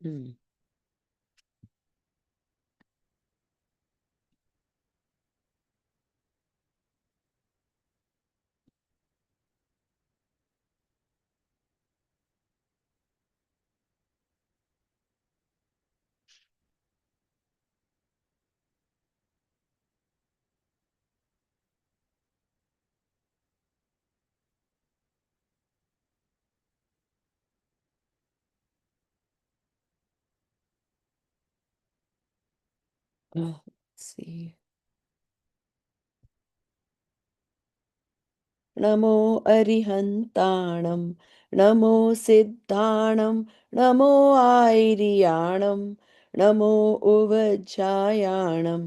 Hmm. Let's see. नमो अरिहन्ताणं नमो सिद्धाणं नमो आयर्याणं नमो उवज्जायाणं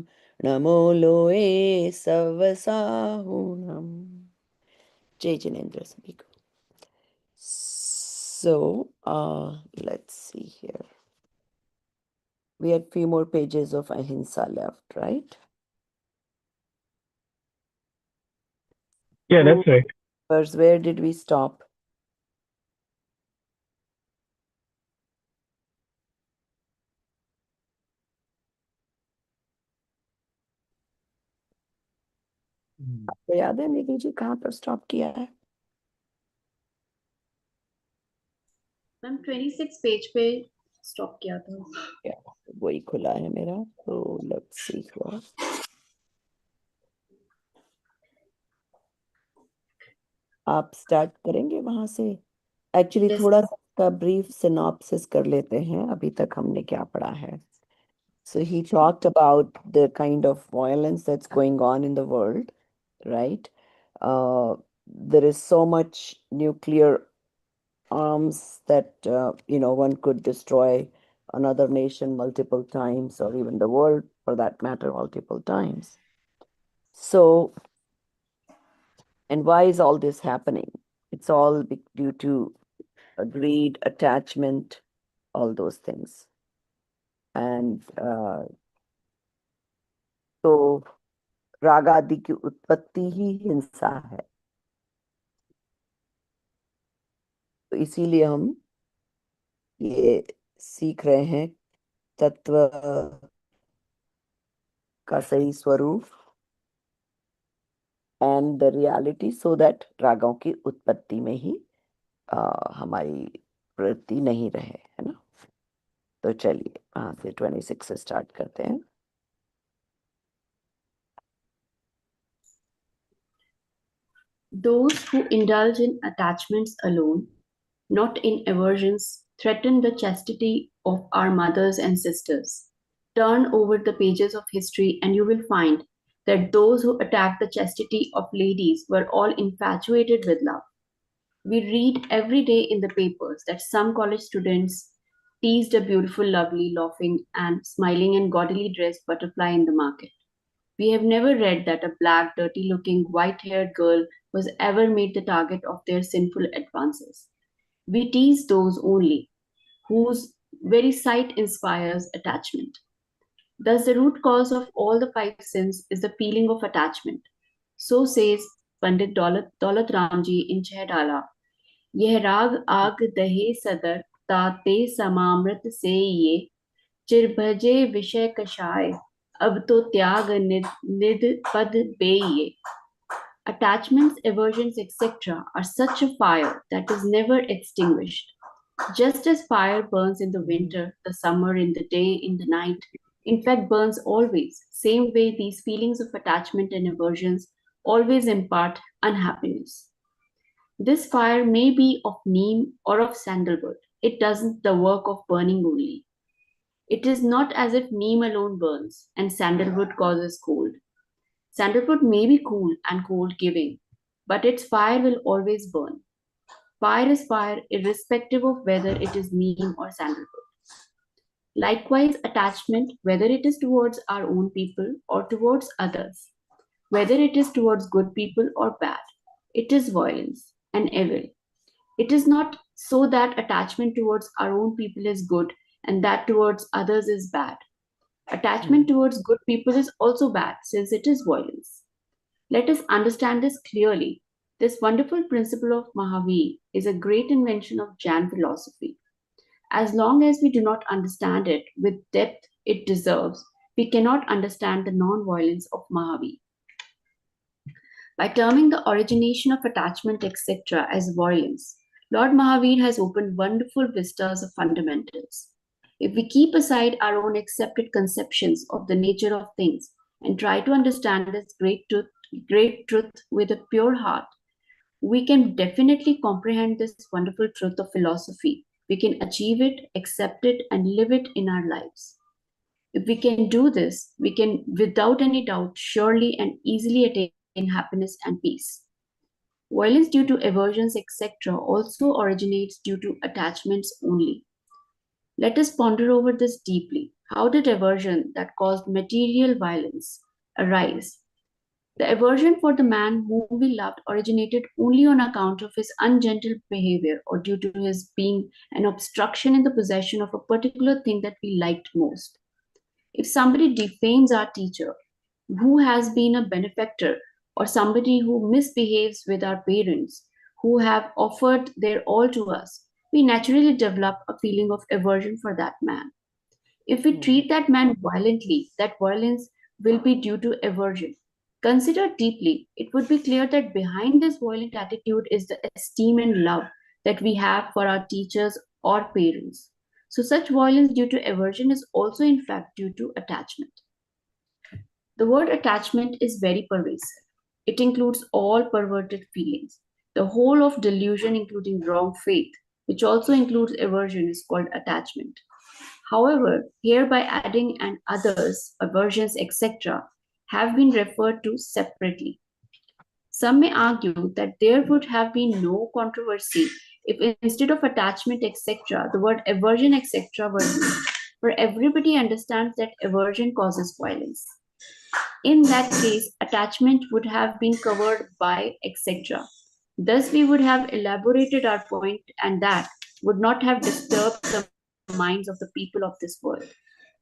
नमो लोए सवसाहुणम्. जय जिनेन्द्र सभी को. So, let's see here. We had few more pages of Ahinsa left, right? Yeah, that's right. First, where did we stop? आपको याद है निखिल जी कहाँ पर स्टॉप किया है? मैम 26 पेज पे स्टॉप किया था. वही खुला है मेरा, तो लेट्स सी हियर. आप स्टार्ट करेंगे वहां से? Actually Yes. थोड़ा सा का ब्रीफ सिनॉप्सिस कर लेते हैं अभी तक हमने क्या पढ़ा है. So he talked about the kind of violence that's going on in the world, right? There is so much nuclear arms that one could destroy another nation multiple times, or even the world for that matter multiple times. So, and why is all this happening? It's all due to greed, attachment, all those things. And तो राग आदि की उत्पत्ति ही हिंसा है. तो इसीलिए हम ये सीख रहे हैं तत्व का सही स्वरूप and the reality, so that रागों की उत्पत्ति में ही हमारी प्रवृत्ति नहीं रहे, है ना. तो चलिए वहां से 26 से स्टार्ट करते हैं. Those who indulge in attachments alone, not in aversions, threaten the chastity of our mothers and sisters. Turn over the pages of history and you will find that those who attacked the chastity of ladies were all infatuated with love. We read every day in the papers that some college students teased a beautiful, lovely, laughing, and smiling and gaudily dressed butterfly in the market. We have never read that a black, dirty looking, white haired girl was ever made the target of their sinful advances. We tease those only whose very sight inspires attachment. Thus, the root cause of all the five sins is the feeling of attachment. So says Pandit Daulat Ramji in Chehadala. यह राग आग दहे सदर ताते समामृत से ये चिरभजे विषय कषाय अब तो त्याग निध पद पेये. Attachments, aversions, etc. are such a fire that is never extinguished. Just as fire burns in the winter, the summer, in the day, in the night, in fact burns always, same way these feelings of attachment and aversions always impart unhappiness. This fire may be of neem or of sandalwood. It doesn't the work of burning only. It is not as if neem alone burns and sandalwood causes cold. Sandalwood may be cool and cold giving, but its fire will always burn. Fire is fire irrespective of whether it is neem or sandalwood. Likewise, attachment, whether it is towards our own people or towards others, whether it is towards good people or bad, it is violence and evil. It is not so that attachment towards our own people is good and that towards others is bad. Attachment towards good people is also bad since it is violence. Let us understand this clearly. This wonderful principle of Mahavir is a great invention of Jain philosophy. As long as we do not understand it with depth it deserves, we cannot understand the non-violence of Mahavir. By terming the origination of attachment, etc., as violence, Lord Mahavir has opened wonderful vistas of fundamentals. If we keep aside our own accepted conceptions of the nature of things and try to understand this great truth with a pure heart, we can definitely comprehend this wonderful truth of philosophy. We can achieve it, accept it, and live it in our lives. If we can do this, we can, without any doubt, surely and easily attain happiness and peace. Violence due to aversions, etc., also originates due to attachments only. Let us ponder over this deeply. How did aversion that caused material violence arise? The aversion for the man whom we loved originated only on account of his ungentle behavior or due to his being an obstruction in the possession of a particular thing that we liked most. If somebody defames our teacher, who has been a benefactor, or somebody who misbehaves with our parents, who have offered their all to us, we naturally develop a feeling of aversion for that man. If we Hmm. treat that man violently, that violence will be due to aversion. Considered deeply, it would be clear that behind this violent attitude is the esteem and love that we have for our teachers or parents. So, such violence due to aversion is also, in fact, due to attachment. The word attachment is very pervasive. It includes all perverted feelings. The whole of delusion, including wrong faith, which also includes aversion, is called attachment. However, here by adding and others, aversions, etc., have been referred to separately. Some may argue that there would have been no controversy if instead of attachment, etc., the word aversion, etc., were used, for everybody understands that aversion causes violence. In that case, attachment would have been covered by etc. Thus, we would have elaborated our point, and that would not have disturbed the minds of the people of this world.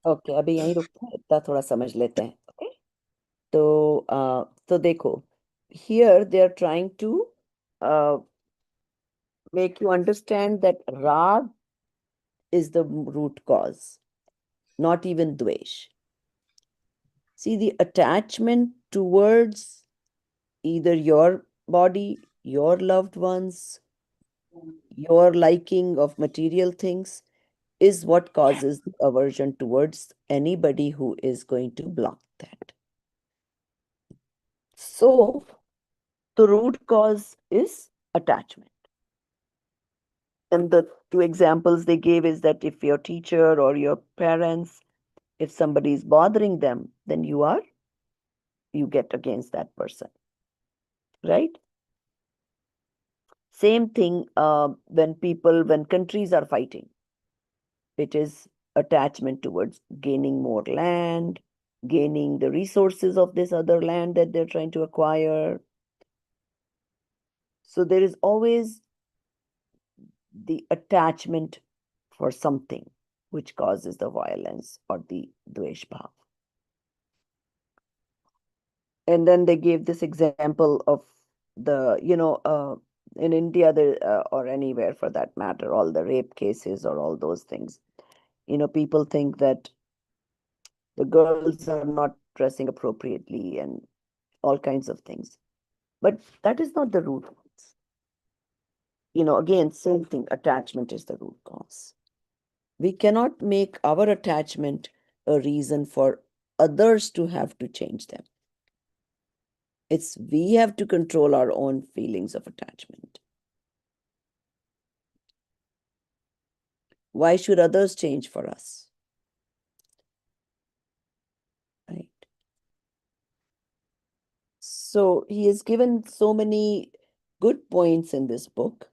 Okay, अभी यहीं रुकते हैं, इतना थोड़ा समझ लेते हैं. Okay, तो देखो, here they are trying to uh, make you understand that rag is the root cause, not even dvesh. See, the attachment towards either your body, your loved ones, your liking of material things is what causes the aversion towards anybody who is going to block that. So, the root cause is attachment. And the two examples they gave is that if your teacher or your parents, if somebody is bothering them, then you get against that person, right? Same thing when countries are fighting, it is attachment towards gaining more land, gaining the resources of this other land that they're trying to acquire. So there is always the attachment for something which causes the violence or the dvesh bhav. And then they gave this example of in India, or anywhere for that matter, all the rape cases or all those things. People think that the girls are not dressing appropriately and all kinds of things. But that is not the root cause. Again, same thing, attachment is the root cause. We cannot make our attachment a reason for others to have to change them. We have to control our own feelings of attachment. Why should others change for us? Right? So he has given so many good points in this book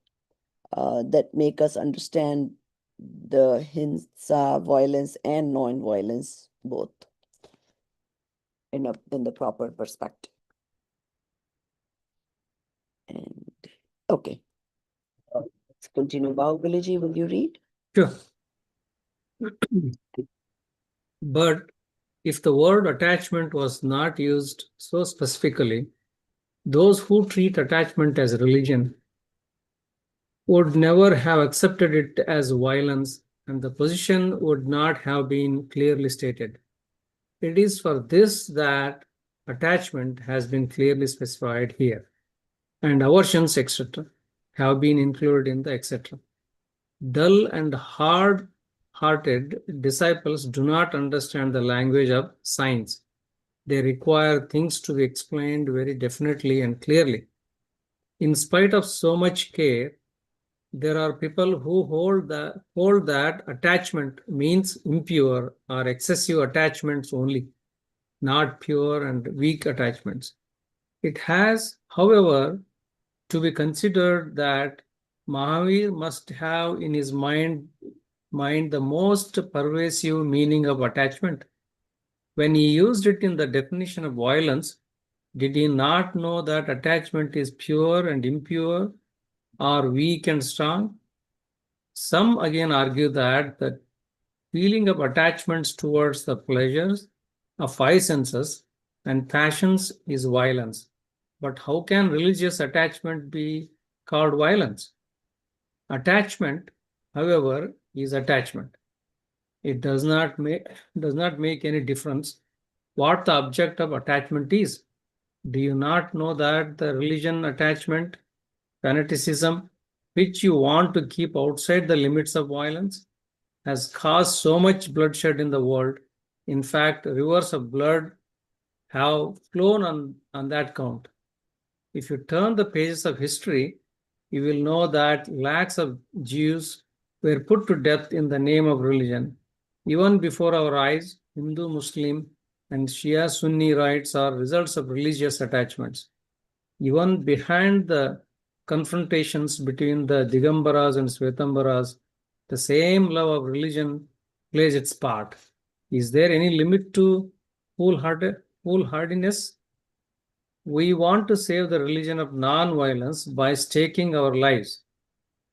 that make us understand the hinsa, violence, and non-violence both in the proper perspective. And okay, let's continue. Bahubali, will you read? Sure. But if the word attachment was not used so specifically, those who treat attachment as religion would never have accepted it as violence and the position would not have been clearly stated. It is for this that attachment has been clearly specified here, and aversions, etc., have been included in the etc. Dull and hard-hearted disciples do not understand the language of science. They require things to be explained very definitely and clearly. In spite of so much care, there are people who hold that attachment means impure or excessive attachments only, not pure and weak attachments. It has, however, to be considered that Mahavir must have in his mind the most pervasive meaning of attachment. When he used it in the definition of violence, did he not know that attachment is pure and impure, or weak and strong? Some again argue that the feeling of attachments towards the pleasures of five senses and passions is violence. But how can religious attachment be called violence? Attachment, however, is attachment. It does not make any difference what the object of attachment is. Do you not know that the religion attachment, fanaticism, which you want to keep outside the limits of violence, has caused so much bloodshed in the world? In fact, rivers of blood have flown on that count. If you turn the pages of history, you will know that lakhs of Jews were put to death in the name of religion. Even before our eyes, Hindu, Muslim, and Shia Sunni riots are results of religious attachments. Even behind the confrontations between the Digambaras and Svetambaras, the same love of religion plays its part. Is there any limit to foolhardiness? We want to save the religion of non-violence by staking our lives.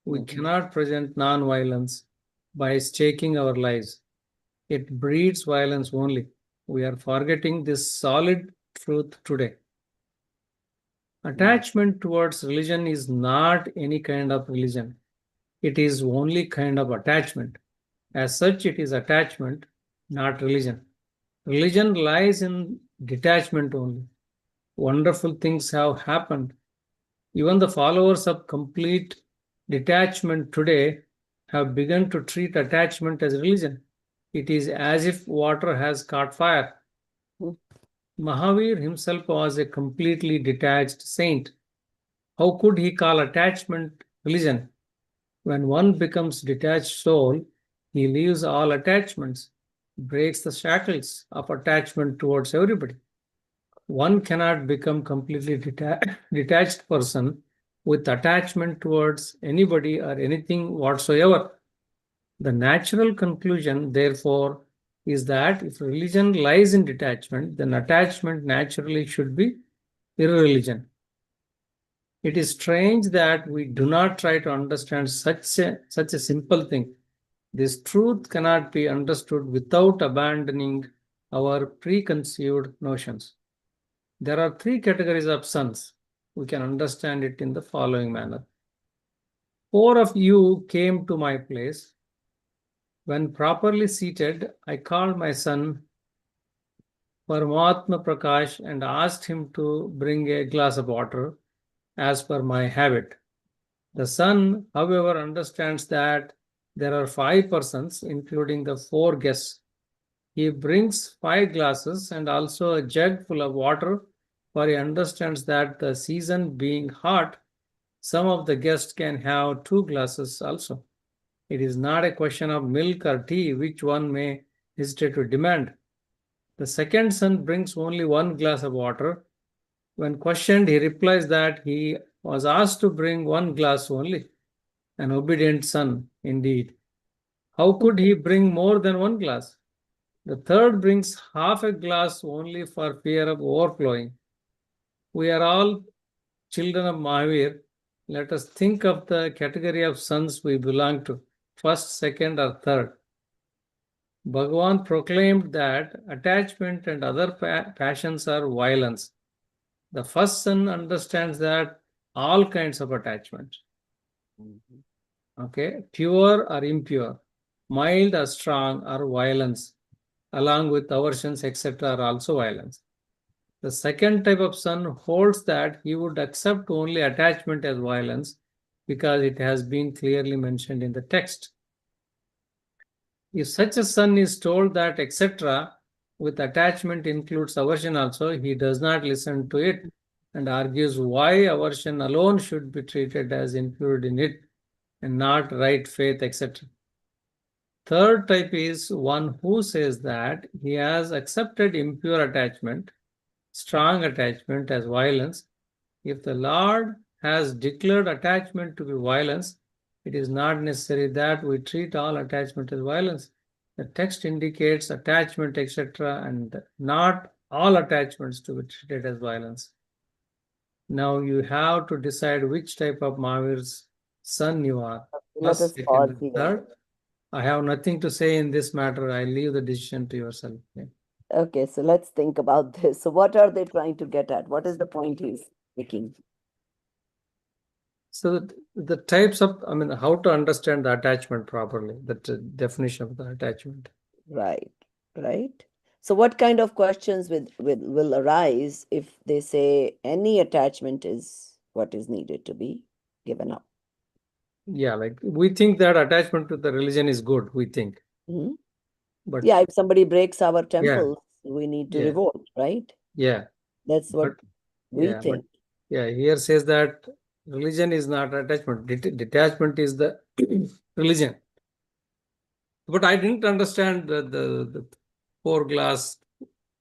We cannot present non-violence by staking our lives. It breeds violence only. We are forgetting this solid truth today. Attachment towards religion is not any kind of religion. It is only kind of attachment. As such, it is attachment, not religion. Religion lies in detachment only. Wonderful things have happened. Even the followers of complete detachment today have begun to treat attachment as religion. It is as if water has caught fire. Mahavir himself was a completely detached saint. How could he call attachment religion? When one becomes detached soul, he leaves all attachments, breaks the shackles of attachment towards everybody. One cannot become completely detached person with attachment towards anybody or anything whatsoever. The natural conclusion, therefore, is that if religion lies in detachment, then attachment naturally should be irreligion. It is strange that we do not try to understand such a simple thing. This truth cannot be understood without abandoning our preconceived notions. There are three categories of sons. We can understand it in the following manner. 4 of you came to my place. When properly seated, I called my son Paramatma Prakash and asked him to bring a glass of water as per my habit. The son, however, understands that there are 5 persons, including the 4 guests. He brings 5 glasses and also a jug full of water, for he understands that the season being hot, some of the guests can have 2 glasses also. It is not a question of milk or tea, which one may hesitate to demand. The second son brings only 1 glass of water. When questioned, he replies that he was asked to bring 1 glass only. An obedient son, indeed. How could he bring more than 1 glass? The third brings half a glass only for fear of overflowing. We are all children of Mahavir. Let us think of the category of sons we belong to, first, second, or third. Bhagavan proclaimed that attachment and other passions are violence. The first son understands that all kinds of attachment, okay, pure or impure, mild or strong or violence, along with aversions, etc., are also violence. The second type of son holds that he would accept only attachment as violence because it has been clearly mentioned in the text. If such a son is told that etc. with attachment includes aversion also, he does not listen to it and argues why aversion alone should be treated as included in it and not right faith, etc. Third type is one who says that he has accepted impure attachment, strong attachment as violence. If the Lord has declared attachment to be violence, it is not necessary that we treat all attachment as violence. The text indicates attachment, etc., and not all attachments to be treated as violence. Now you have to decide which type of Mahavir's son you are. Let First, us pause second, here. third. I have nothing to say in this matter. I leave the decision to yourself. Yeah. Okay, so let's think about this. So what are they trying to get at? What is the point he's making? So the types of, how to understand the attachment properly, the definition of the attachment. Right, right. So what kind of questions will arise if they say any attachment is what is needed to be given up? Yeah, like we think that attachment to the religion is good, we think. Mhm. But Yeah, if somebody breaks our yeah, temples, we need to yeah, revolt, right? yeah. That's But what we yeah, but think. yeah, here says that religion is not attachment. Detachment is the religion. But I didn't understand the four glass,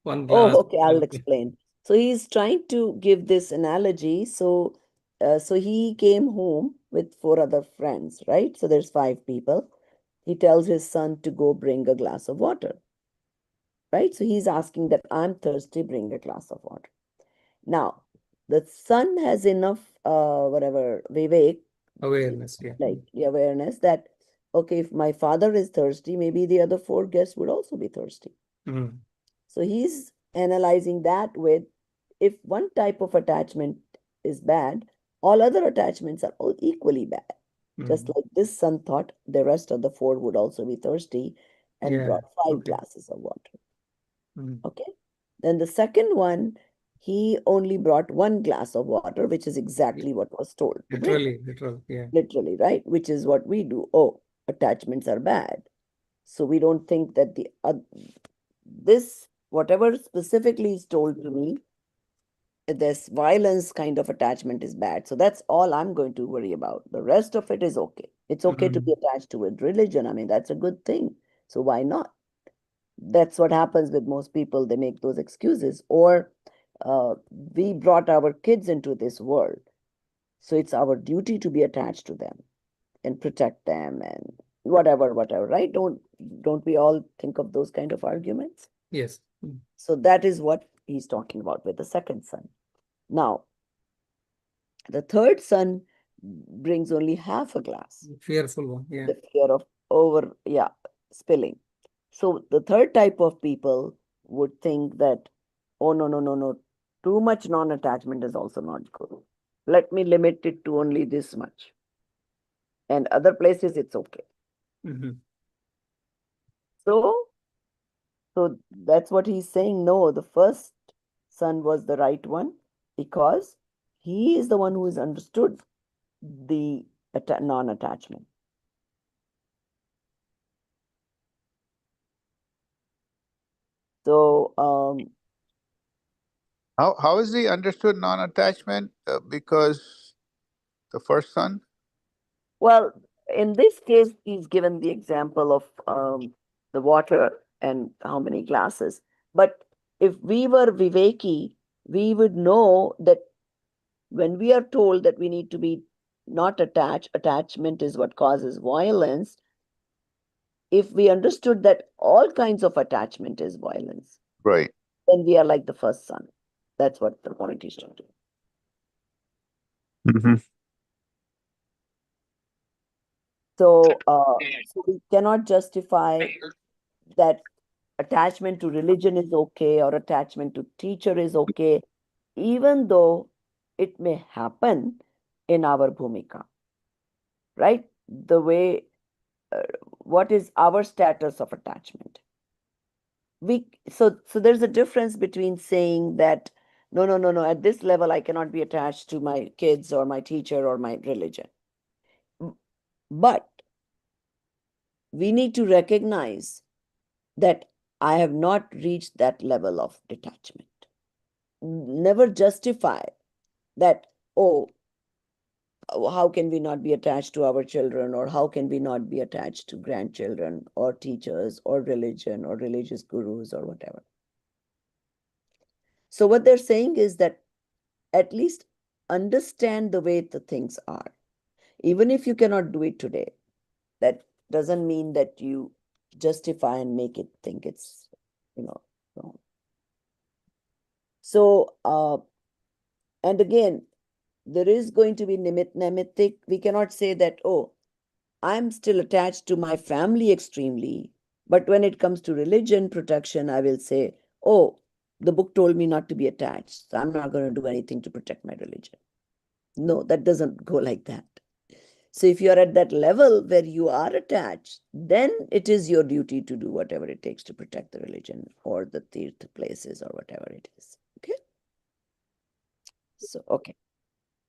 one glass. Oh, okay, I'll explain. So he's trying to give this analogy. So he came home with four other friends, right? So there's five people. He tells his son to go bring a glass of water, right? So he's asking that I'm thirsty, bring a glass of water. Now, the son has enough, whatever, vivek, Awareness, yeah. like the awareness that, okay, if my father is thirsty, maybe the other four guests would also be thirsty. Mm. So he's analyzing that with if one type of attachment is bad, all other attachments are all equally bad. Just like this son thought the rest of the four would also be thirsty and Yeah, brought five okay. glasses of water. Mm. Okay. Then the second one, he only brought one glass of water, which is exactly what was told to bring. Literally, yeah. Literally, right? Which is what we do. Oh, attachments are bad. So we don't think that this, whatever specifically is told to me, this violence kind of attachment is bad. So that's all I'm going to worry about. The rest of it is okay. It's okay to be attached to a religion. I mean, that's a good thing. So why not? That's what happens with most people. They make those excuses. Or we brought our kids into this world. So it's our duty to be attached to them and protect them and whatever, right? Don't we all think of those kind of arguments? Yes. Mm. So that is what he's talking about with the second son. Now, the third son brings only half a glass. Fearful one, yeah. The fear of spilling. So the third type of people would think that, oh, no, no, no, no, too much non-attachment is also not good. Let me limit it to only this much. And other places, it's okay. Mm-hmm. So that's what he's saying. No, the first son was the right one because he is the one who has understood the non-attachment. So How is he understood non-attachment? Because the first son? well, in this case, he's given the example of the water and how many glasses. But if we were Viveki, we would know that when we are told that we need to be not attached, attachment is what causes violence. If we understood that all kinds of attachment is violence, Right. then we are like the first son. That's what the point is trying to. Mm-hmm. So we cannot justify that attachment to religion is okay or attachment to teacher is okay, even though it may happen in our bhumika, right? The way what is our status of attachment? So there's a difference between saying that no, at this level I cannot be attached to my kids or my teacher or my religion. But we need to recognize that I have not reached that level of detachment. Never justify that, oh, how can we not be attached to our children, or how can we not be attached to grandchildren or teachers or religion or religious gurus or whatever. So what they're saying is that at least understand the way the things are. Even if you cannot do it today, that doesn't mean that you justify and make it think it's, wrong. So, and again, there is going to be nimitic. We cannot say that, oh, I'm still attached to my family extremely, but when it comes to religion protection, I will say, oh, the book told me not to be attached, so I'm not going to do anything to protect my religion. No, that doesn't go like that. So if you're at that level where you are attached, then it is your duty to do whatever it takes to protect the religion or the tirth places or whatever it is. Okay. So, okay.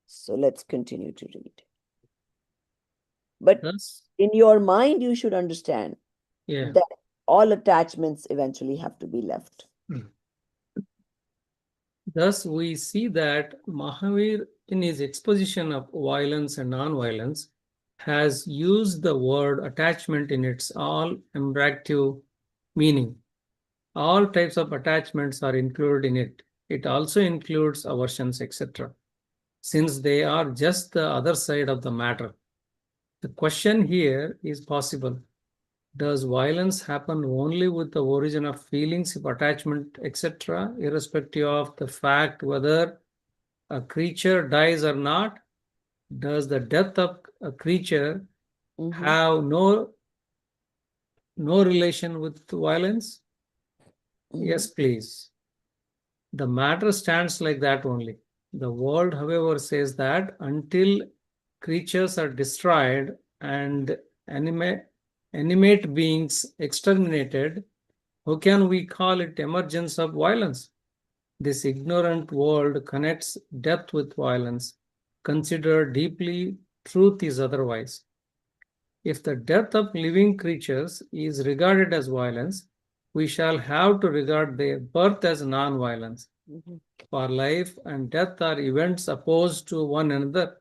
So let's continue to read. But Thus, in your mind, you should understand yeah. that all attachments eventually have to be left. Thus, we see that Mahavir, in his exposition of violence and non-violence, has used the word attachment in its all-embractive meaning. All types of attachments are included in it. It also includes aversions, etc., since they are just the other side of the matter. The question here is possible. Does violence happen only with the origin of feelings of attachment, etc., irrespective of the fact whether a creature dies or not? Does the death of a creature have no relation with violence? Yes, please. The matter stands like that only. The world, however, says that until creatures are destroyed and animate beings exterminated, how can we call it emergence of violence? This ignorant world connects death with violence. Consider deeply, truth is otherwise. If the death of living creatures is regarded as violence, we shall have to regard their birth as non-violence. For life and death are events opposed to one another,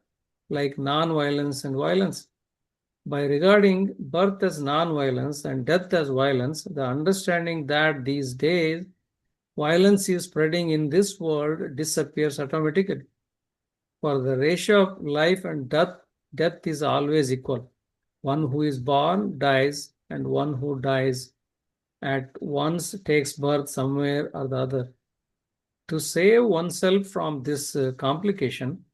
like non-violence and violence. By regarding birth as non-violence and death as violence, the understanding that these days violence is spreading in this world disappears automatically. For the ratio of life and death is always equal. One who is born dies, and one who dies at once takes birth somewhere or the other. To save oneself from this complication,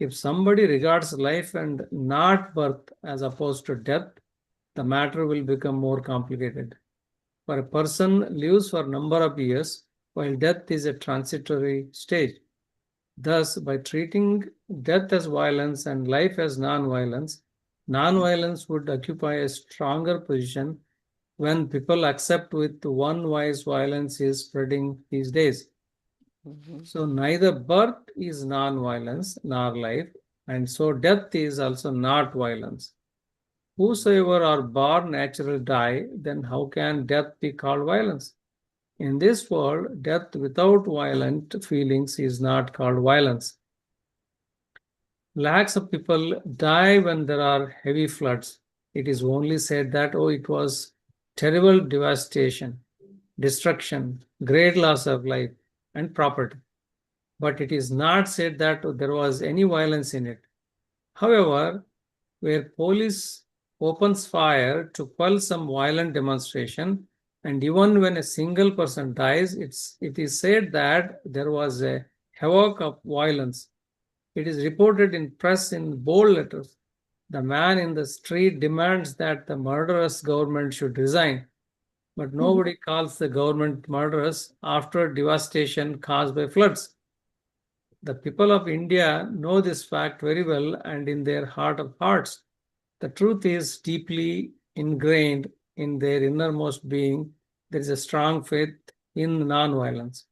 if somebody regards life and not birth as opposed to death, the matter will become more complicated. For a person lives for a number of years, while death is a transitory stage. Thus, by treating death as violence and life as non-violence, non-violence would occupy a stronger position when people accept with one voice violence is spreading these days. So neither birth is non-violence nor life, and so death is also not violence. Whosoever are born naturally die, then how can death be called violence? In this world, death without violent feelings is not called violence. Lakhs of people die when there are heavy floods. It is only said that, oh, it was terrible devastation, destruction, great loss of life and property. But it is not said that there was any violence in it. However, where police opens fire to quell some violent demonstration, and even when a single person dies, it is said that there was a havoc of violence. It is reported in press in bold letters. The man in the street demands that the murderous government should resign, but nobody calls the government murderous after devastation caused by floods. The people of India know this fact very well, and in their heart of hearts, the truth is deeply ingrained in their innermost being. There is a strong faith in non-violence.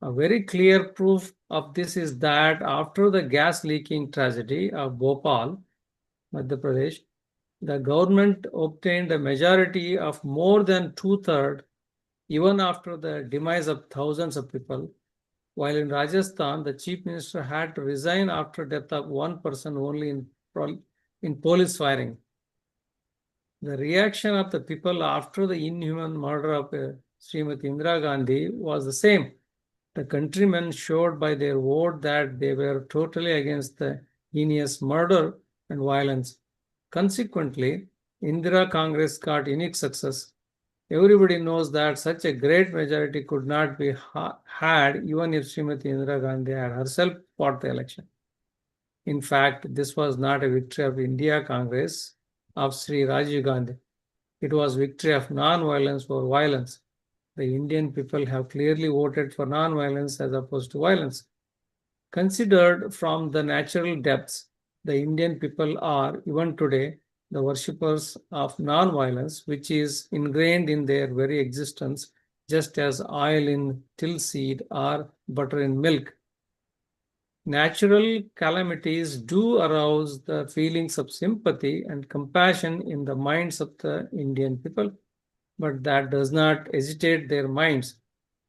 A very clear proof of this is that after the gas leaking tragedy of Bhopal, Madhya Pradesh, the government obtained a majority of more than two-thirds even after the demise of thousands of people. While in Rajasthan, the chief minister had to resign after death of one person only in police firing. The reaction of the people after the inhuman murder of Srimati Indira Gandhi was the same. The countrymen showed by their vote that they were totally against the heinous murder and violence. Consequently, Indira Congress got unique success. Everybody knows that such a great majority could not be had even if Srimati Indira Gandhi had herself fought the election. In fact, this was not a victory of India Congress of Sri Rajiv Gandhi. It was victory of non-violence over violence. The Indian people have clearly voted for non-violence as opposed to violence. Considered from the natural depths, the Indian people are, even today, the worshippers of non-violence, which is ingrained in their very existence, just as oil in till seed or butter in milk. Natural calamities do arouse the feelings of sympathy and compassion in the minds of the Indian people, but that does not agitate their minds,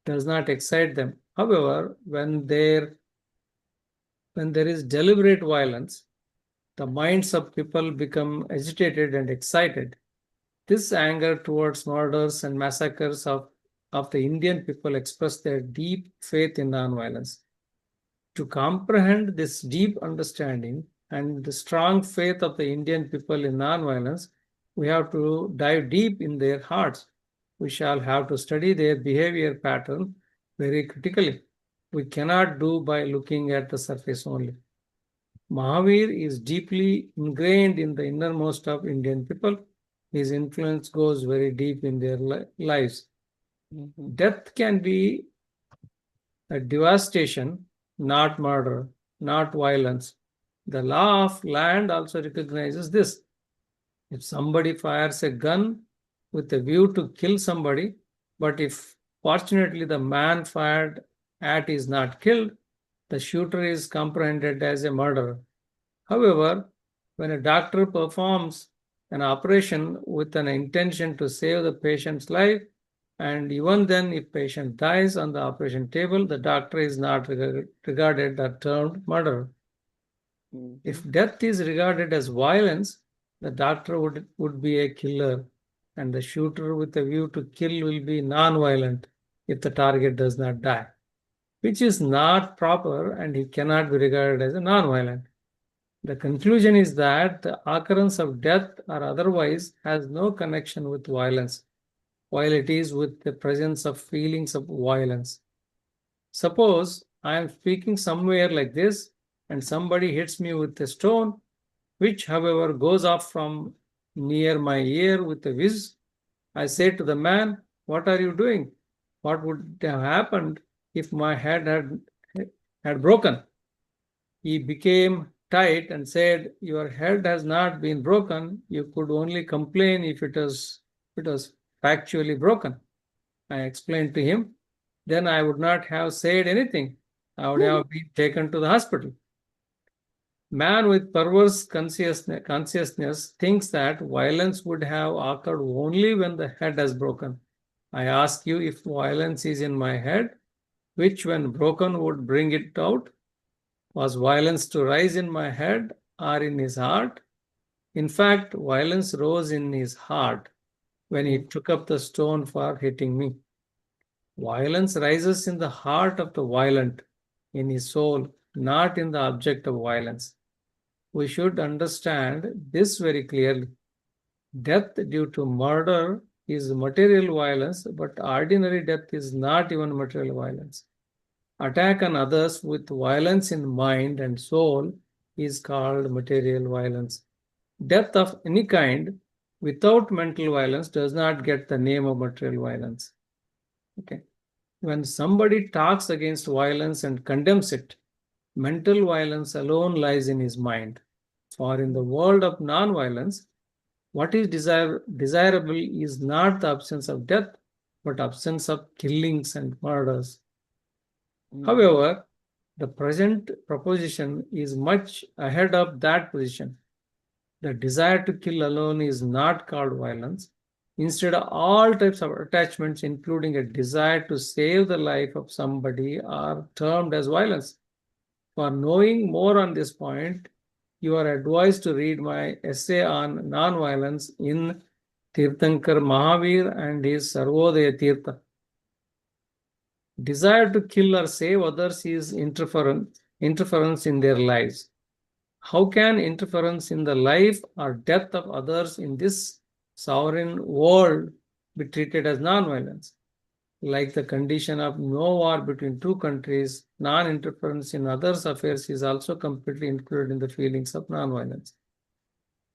does not excite them. However, when there is deliberate violence, the minds of people become agitated and excited. This anger towards murders and massacres of the Indian people express their deep faith in nonviolence. To comprehend this deep understanding and the strong faith of the Indian people in nonviolence, we have to dive deep in their hearts. We shall have to study their behavior pattern very critically. We cannot do by looking at the surface only. Mahavir is deeply ingrained in the innermost of Indian people. His influence goes very deep in their lives. Death can be a devastation, not murder, not violence. The law of land also recognizes this. If somebody fires a gun with a view to kill somebody, but if fortunately the man fired at is not killed, the shooter is comprehended as a murderer. However, when a doctor performs an operation with an intention to save the patient's life, and even then if patient dies on the operation table, the doctor is not regarded or termed murderer. If death is regarded as violence, the doctor would be a killer, and the shooter with a view to kill will be non-violent if the target does not die, which is not proper, and he cannot be regarded as a non-violent. The conclusion is that the occurrence of death or otherwise has no connection with violence, while it is with the presence of feelings of violence. Suppose I am speaking somewhere like this and somebody hits me with a stone, which however goes off from near my ear with a whiz. I say to the man, "What are you doing? What would have happened if my head had broken?" He became tight and said, "Your head has not been broken. You could only complain if it was factually broken." I explained to him, then I would not have said anything. I would have been taken to the hospital. Man with perverse consciousness thinks that violence would have occurred only when the head has broken. I ask you, if violence is in my head, which when broken would bring it out? Was violence to rise in my head or in his heart? In fact, violence rose in his heart when he took up the stone for hitting me. Violence rises in the heart of the violent, in his soul, not in the object of violence. We should understand this very clearly. Death due to murder is material violence, but ordinary death is not even material violence. Attack on others with violence in mind and soul is called material violence. Death of any kind without mental violence does not get the name of material violence. Okay. When somebody talks against violence and condemns it, mental violence alone lies in his mind. For in the world of non-violence, What is desirable is not the absence of death, but absence of killings and murders. However, the present proposition is much ahead of that position. The desire to kill alone is not called violence. Instead, all types of attachments, including a desire to save the life of somebody, are termed as violence. For knowing more on this point, you are advised to read my essay on non-violence in Tirthankar Mahavir and his Sarvodaya Tirtha. Desire to kill or save others is interference in their lives. How can interference in the life or death of others in this sovereign world be treated as non-violence? Like the condition of no war between two countries, non-interference in others' affairs is also completely included in the feelings of non-violence.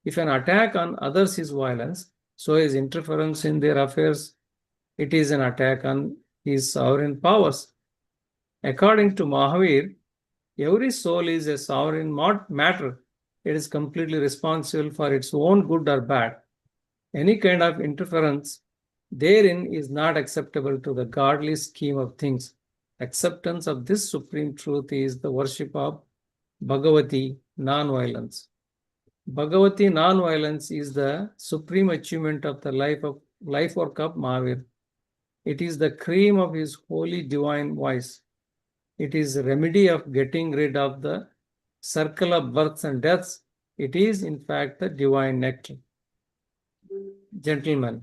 If an attack on others is violence, so is interference in their affairs. It is an attack on his sovereign powers. According to Mahavir, every soul is a sovereign matter. It is completely responsible for its own good or bad. Any kind of interference therein is not acceptable to the godly scheme of things. Acceptance of this supreme truth is the worship of Bhagavati, non-violence. Bhagavati non-violence is the supreme achievement of the life work of Mahavir. It is the cream of his holy divine voice. It is a remedy of getting rid of the circle of births and deaths. It is, in fact, the divine nectar. Gentlemen,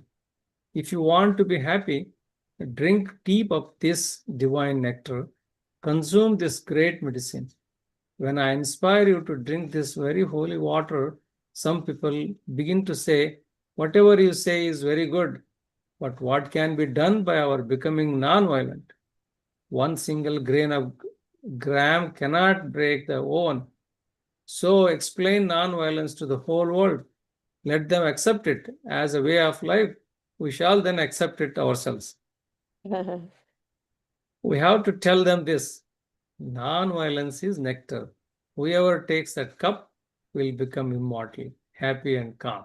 if you want to be happy, drink deep of this divine nectar. Consume this great medicine. When I inspire you to drink this very holy water, some people begin to say, whatever you say is very good, but what can be done by our becoming non-violent? One single grain of gram cannot break the oven. So explain non-violence to the whole world. Let them accept it as a way of life. We shall then accept it ourselves. We have to tell them this. Non-violence is nectar. Whoever takes that cup will become immortal, happy and calm.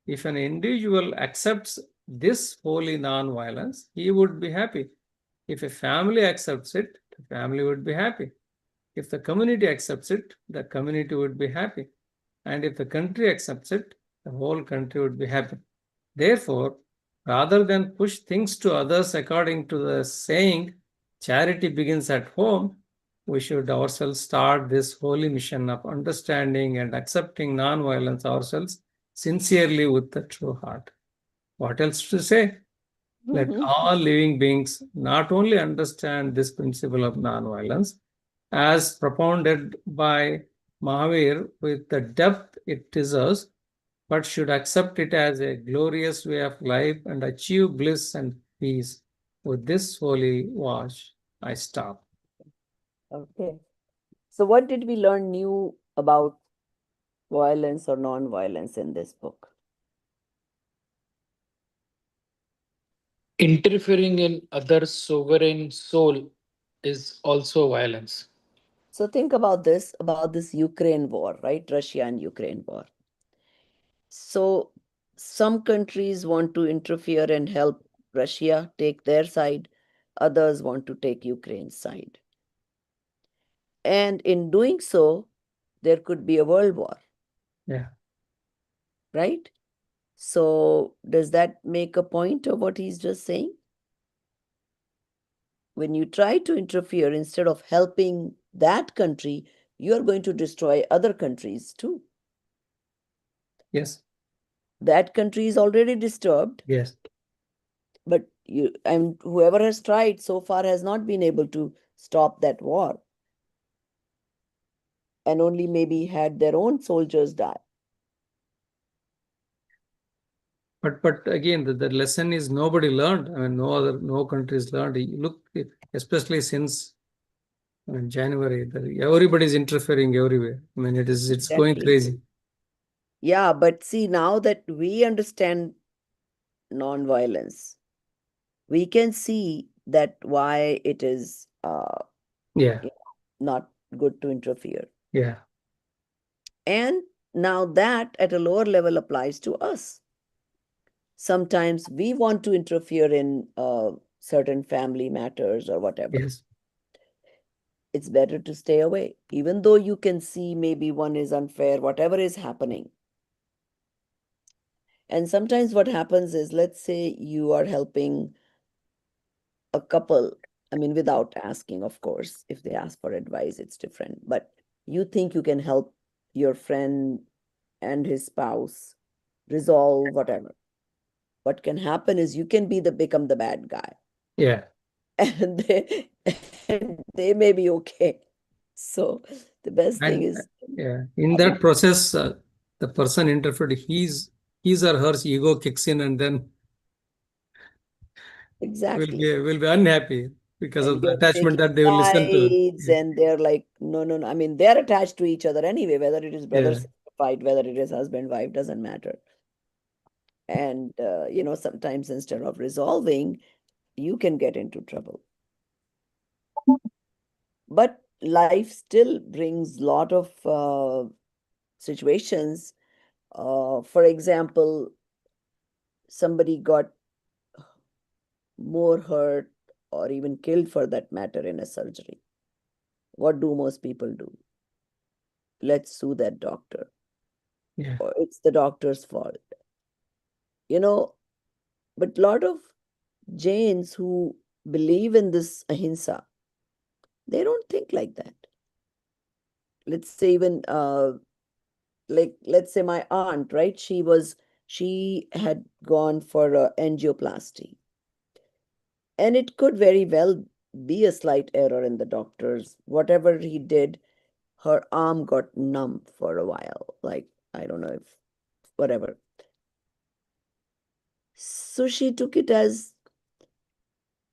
If an individual accepts this holy non-violence, he would be happy. If a family accepts it, the family would be happy. If the community accepts it, the community would be happy. And if the country accepts it, the whole country would be happy. Therefore, rather than push things to others according to the saying, charity begins at home, we should ourselves start this holy mission of understanding and accepting non-violence ourselves sincerely with the true heart. What else to say? Let all living beings not only understand this principle of non-violence as propounded by Mahavir with the depth it deserves, but should accept it as a glorious way of life and achieve bliss and peace. With this holy watch, I stop. Okay. So what did we learn new about violence or non-violence in this book? Interfering in other sovereign soul is also violence. So think about this Ukraine war, right? Russia and Ukraine war. So some countries want to interfere and help Russia take their side, others want to take Ukraine's side. And in doing so, there could be a world war. Yeah. Right? So does that make a point of what he's just saying? When you try to interfere instead of helping that country, you are going to destroy other countries too. Yes. That country is already disturbed. Yes. But and whoever has tried so far has not been able to stop that war, and only maybe had their own soldiers die. But again, the lesson is nobody learned. I mean, no countries learned. You look, especially since January, everybody's interfering everywhere. I mean, it's going Exactly. crazy. Yeah, but see, now that we understand non-violence, we can see that why it is Yeah. not good to interfere. Yeah. And Now that at a lower level applies to us. Sometimes we want to interfere in certain family matters or whatever. Yes. It's better to stay away, even though you can see maybe one is unfair, whatever is happening. And sometimes what happens is, let's say you are helping a couple, I mean, without asking, of course. If they ask for advice, it's different. But you think you can help your friend and his spouse resolve whatever. What can happen is you can become the bad guy, Yeah. and they may be okay. So the best thing And is yeah, in that process, the person interfered, his or her ego kicks in, and then exactly. will be unhappy because And of the you're attachment taking that they will listen to. sides, Yeah. and they're like, no, no, no. I mean, they're attached to each other anyway, whether it is brother Yeah. sister fight, whether it is husband wife, doesn't matter. And sometimes instead of resolving, you can get into trouble. But life still brings lot of situations. For example, somebody got more hurt or even killed for that matter in a surgery. What do most people do? Let's sue that doctor, Yeah. or it's the doctor's fault. You know, but lot of Jains who believe in this ahimsa, they don't think like that. Let's say even like let's say my aunt, right? She had gone for a angioplasty, and it could very well be a slight error in the doctor's. Whatever he did, her arm got numb for a while. Like, I don't know if whatever. So she took it as,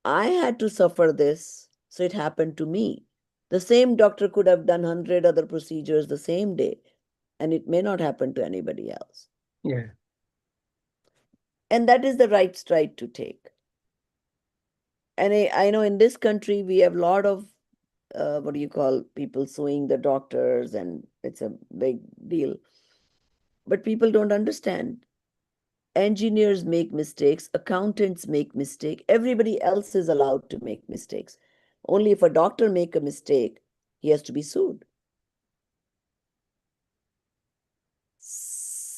I had to suffer this, so it happened to me. The same doctor could have done 100 other procedures the same day, and it may not happen to anybody else. Yeah. And that is the right stride to take. And I know in this country we have a lot of what do you call, people suing the doctors, and it's a big deal. But people don't understand. Engineers make mistakes, accountants make mistake, everybody else is allowed to make mistakes. Only if a doctor make a mistake, he has to be sued.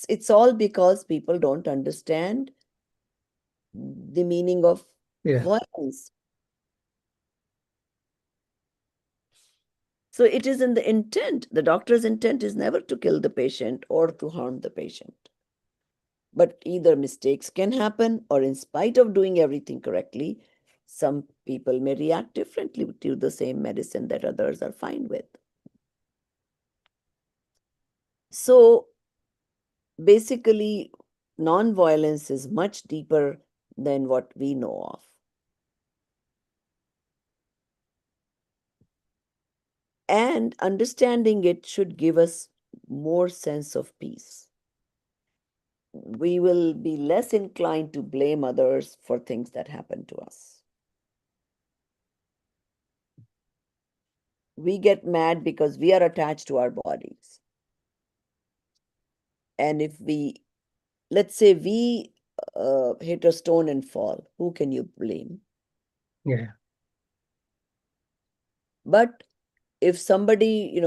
It's all because people don't understand the meaning of Yeah. violence. So it is in the intent. The doctor's intent is never to kill the patient or to harm the patient. But either mistakes can happen, or in spite of doing everything correctly, some people may react differently to the same medicine that others are fine with. So basically, non-violence is much deeper than what we know of. And understanding it should give us more sense of peace. We will be less inclined to blame others for things that happen to us. We get mad because we are attached to our bodies. And if we, let's say we hit a stone and fall, who can you blame? Yeah. But if somebody,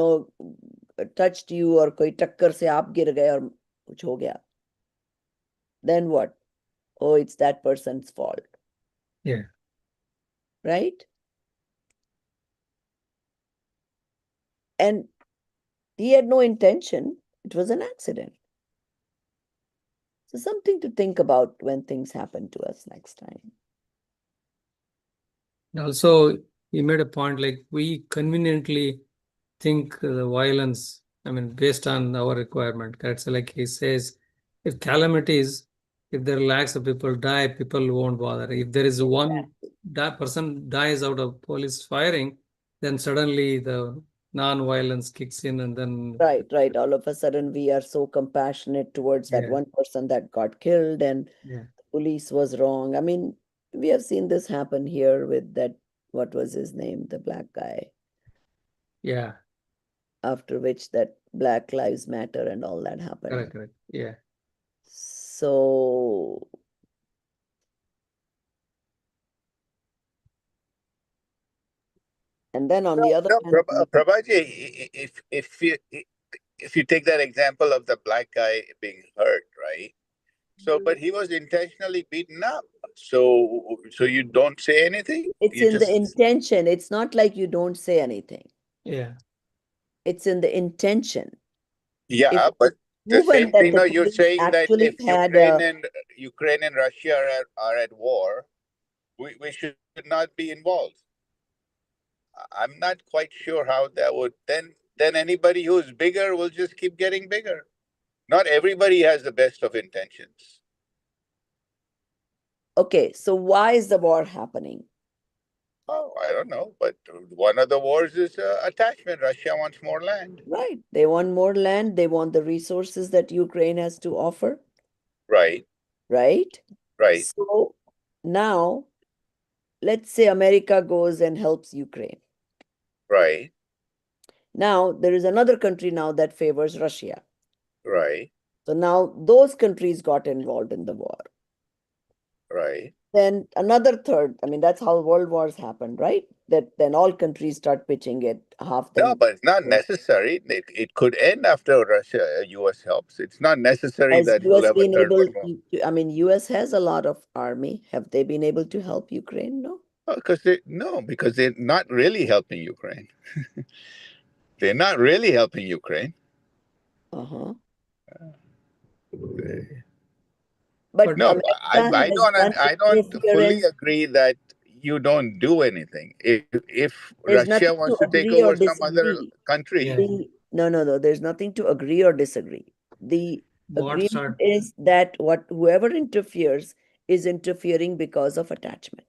touched you, or koi takkar se aap gir gaye aur kuch ho gaya, then what? Oh, it's that person's fault, Yeah. right? And he had no intention. It was an accident. So something to think about when things happen to us next time. Also, he made a point like we conveniently think the violence, I mean, based on our requirement. That's like he says, if calamities, if there are lakhs of people die, people won't bother. If there is one person dies out of police firing, then suddenly the non-violence kicks in, and then Right, right. All of a sudden, we are so compassionate towards that yeah, one person that got killed, and yeah, the police was wrong. I mean, we have seen this happen here with that, what was his name, the black guy. yeah. after which that Black Lives Matter and all that happened. Correct, correct. Yeah. So and then on the other No, hand, Prabhaji, if you take that example of the black guy being hurt, right? So, but he was intentionally beaten up. So you don't say anything. it's You in the just intention. It's not like you don't say anything. Yeah. It's in the intention. If yeah, it is but the proven same that thing. the No, you're police saying that actually if had a Ukraine and Russia are at war, we should not be involved. I'm not quite sure how that would then anybody who's bigger will just keep getting bigger. Not everybody has the best of intentions. okay, so why is the war happening? Oh, I don't know, but one of the wars is attachment. Russia wants more land. Right. They want more land, they want the resources that Ukraine has to offer, Right, right? right, So now let's say America goes and helps Ukraine. right, Now there is another country now that favors Russia. right, So now those countries got involved in the war. right. Then another third, I mean, that's how world wars happen, right? That then all countries start pitching it, half No, them. but it's not necessary. It could end after Russia, U.S. helps. It's not necessary Has that you'll US have a been third able world war. to, I mean, US has a lot of army. Have they been able to help Ukraine? No. Because they're not really helping Ukraine. They're not really helping Ukraine. Uh-huh. They- But But No, America I has don't done I don't fully interference. agree that you don't do anything. If There's Russia nothing to wants to take agree or over some other disagree. yeah, country, No. There's nothing to agree or disagree. The what agreement start? is that whoever interferes is interfering because of attachment.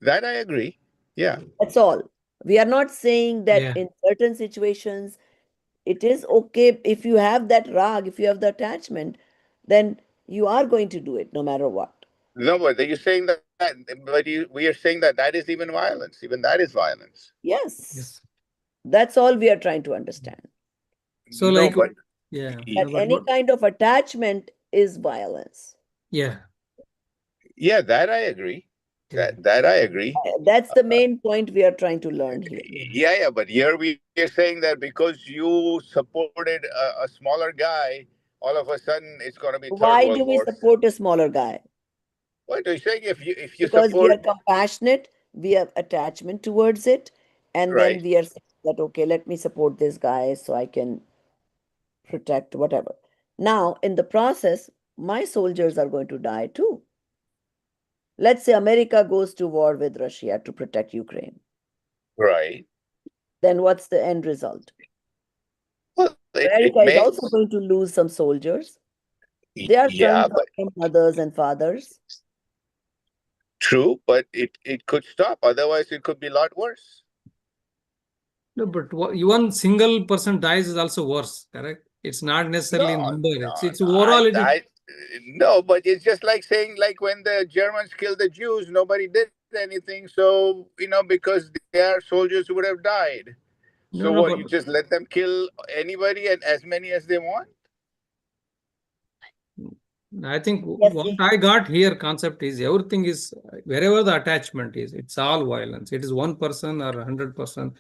that I agree. Yeah. That's all. We are not saying that Yeah. in certain situations it is okay if you have that rag, if you have the attachment, then you are going to do it no matter what. No, but you're saying that, but we are saying that that is even violence. Even that is violence. Yes, Yes. that's all we are trying to understand. So No, like, but yeah, That no, but any what? kind of attachment is violence. Yeah. yeah, that I agree. Okay. That I agree. That's the main point we are trying to learn here. Yeah, but here we are saying that because you supported a smaller guy, all of a sudden it's going to be third Why world do we war. support a smaller guy? What are you saying? If you Because we support are compassionate, we have attachment towards it, and then right, we are saying that, okay, let me support this guy so I can protect whatever. Now, in the process, my soldiers are going to die too. Let's say America goes to war with Russia to protect Ukraine. right. Then what's the end result? Well, it America is may, also going to lose some soldiers. Their yeah, sons are but their mothers and fathers. true, but it could stop. Otherwise, it could be a lot worse. No, but one single person dies is also worse, correct? It's not necessarily No, number. no, It's no. overall it is. No, but it's just like saying, like when the Germans killed the Jews, nobody did anything. So because they are soldiers who would have died. So No, no, what? but You just let them kill anybody and as many as they want? I think Yes, what I got here concept is everything is wherever the attachment is, it's all violence. It is one person or 100%.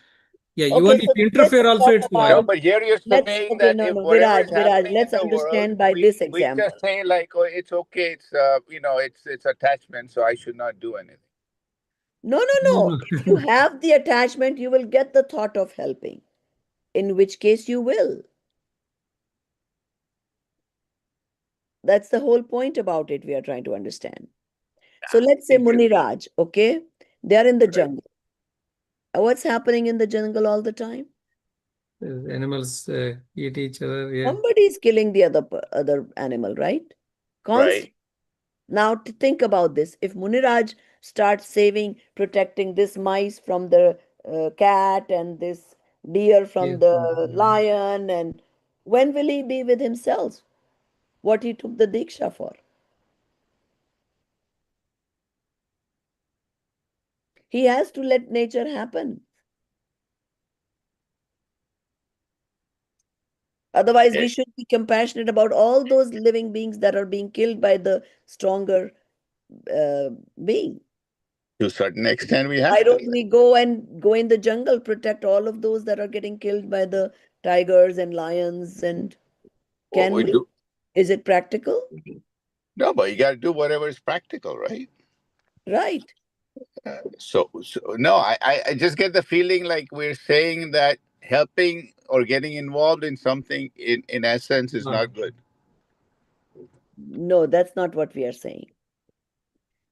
Yeah, even okay, if so you let's interfere also talk it's No, about, violence. but here you're let's, saying okay, that no, if no, whatever is Viraj, happening in let's the world, understand by this we example. just say like, oh, it's okay. It's attachment, so I should not do anything. No, no, No, no. If you no. have the attachment, you will get the thought of helping, in which case you will. That's the whole point about it we are trying to understand. So let's say Think Muniraj, okay? They're in the right, jungle. What's happening in the jungle all the time? Animals eat each other. Yeah. Somebody is killing the other animal, right? right. Constant. Now to think about this, if Muniraj starts saving, protecting this mice from the cat and this deer Yeah. from the lion, and when will he be with himself? What he took the Diksha for? He has to let nature happen. Otherwise, we It, should be compassionate about all those living beings that are being killed by the stronger uh, being. to a certain extent, we Why have to. don't we go and go in the jungle, protect all of those that are getting killed by the tigers and lions? And What can we we? do? Is it practical? No, but you got to do whatever is practical, right? Right. So no, I just get the feeling like we're saying that helping or getting involved in something in essence is Ah, not good. No, that's not what we are saying.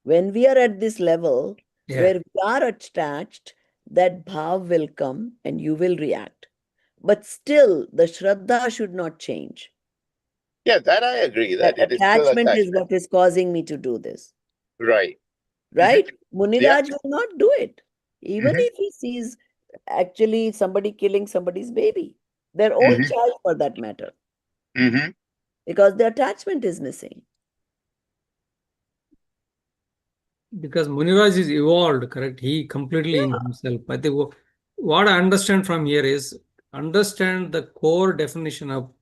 When we are at this level yeah. where we are attached, that bhav will come and you will react. But still, the shraddha should not change. Yeah, that I agree That that it is still attachment is attachment. what is causing me to do this. Right. Hmm. Right? Yeah. Muniraj will not do it, even Hmm. if he sees actually somebody killing somebody's baby, their own Hmm. child for that matter, Hmm. because the attachment is missing. Because Muniraj is evolved, correct? He completely in Yeah, himself. I think what I understand from here is understand the core definition of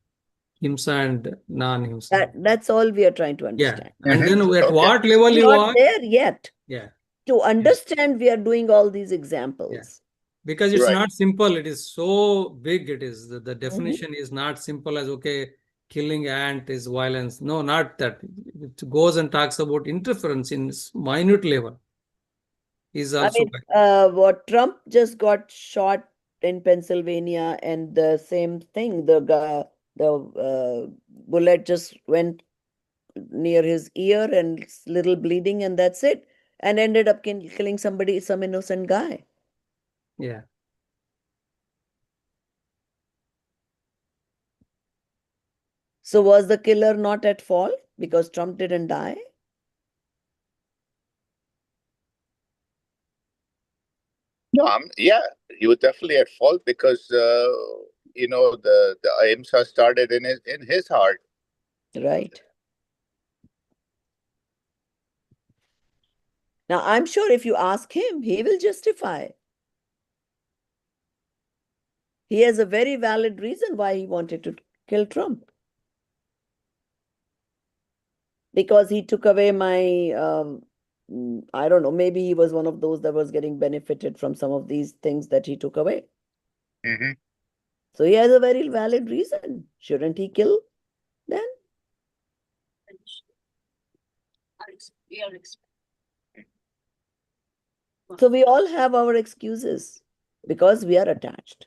himsa and non-himsa. that's all we are trying to Yeah. understand. And Hmm. then at Okay. what level you Not are? there yet. Yeah. To Yeah. understand, we are doing all these Yeah. examples. Because it's Right. not simple. It is so big. It is the Mhm. definition is not simple as okay, killing ant is violence. No, not that. It goes and talks about interference in minute level is I also mean, what Trump just got shot in Pennsylvania, and the same thing. The bullet just went near his ear and little bleeding, and that's it, and ended up killing somebody, some innocent guy. yeah. So was the killer not at fault because Trump didn't die? No, yeah, he was definitely at fault because the ahimsa started in his heart. Right. Now, I'm sure if you ask him, he will justify. He has a very valid reason why he wanted to kill Trump. Because he took away my, I don't know, maybe he was one of those that was getting benefited from some of these things that he took away. Hmm. So he has a very valid reason. Shouldn't he kill then? So we all have our excuses because we are attached.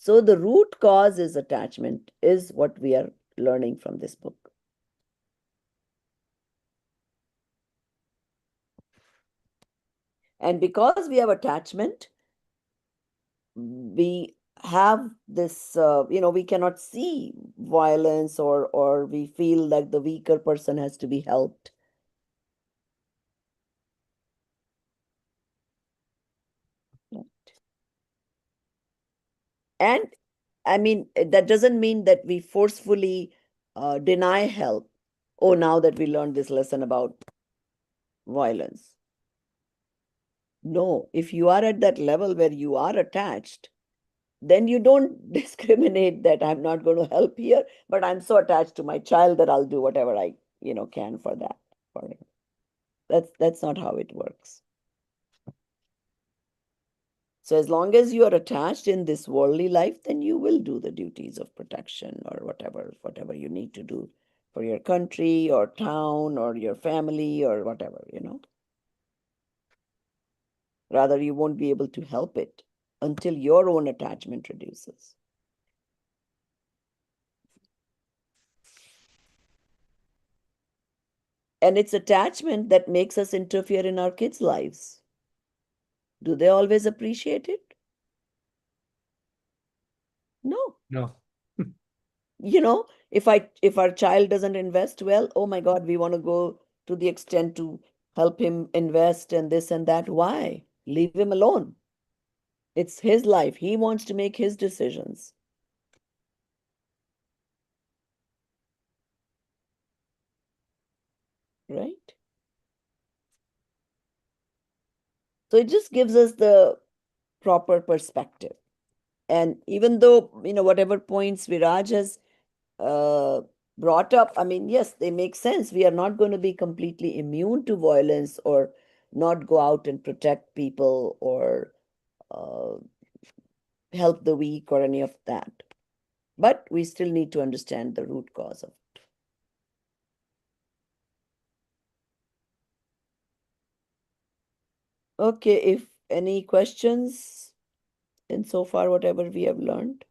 So the root cause is attachment, is what we are learning from this book. And because we have attachment, we have this, we cannot see violence, or we feel like the weaker person has to be helped. And I mean, that doesn't mean that we forcefully deny help. Oh, now that we learned this lesson about violence. No, if you are at that level where you are attached, then you don't discriminate that I'm not going to help here, but I'm so attached to my child that I'll do whatever I, can for that, for him. That's not how it works. So as long as you are attached in this worldly life, then you will do the duties of protection or whatever you need to do for your country or town or your family or whatever. Rather, you won't be able to help it until your own attachment reduces. And it's attachment that makes us interfere in our kids' lives. Do they always appreciate it? No. No. If our child doesn't invest well, oh my God, we want to go to the extent to help him invest and this and that. Why? Leave him alone. It's his life. He wants to make his decisions. Right? So it just gives us the proper perspective. And even though, whatever points Viraj has uh, brought up, I mean, yes, they make sense. We are not going to be completely immune to violence or not go out and protect people or uh, help the weak or any of that. But we still need to understand the root cause of it. Okay, if any questions in so far, whatever we have learned.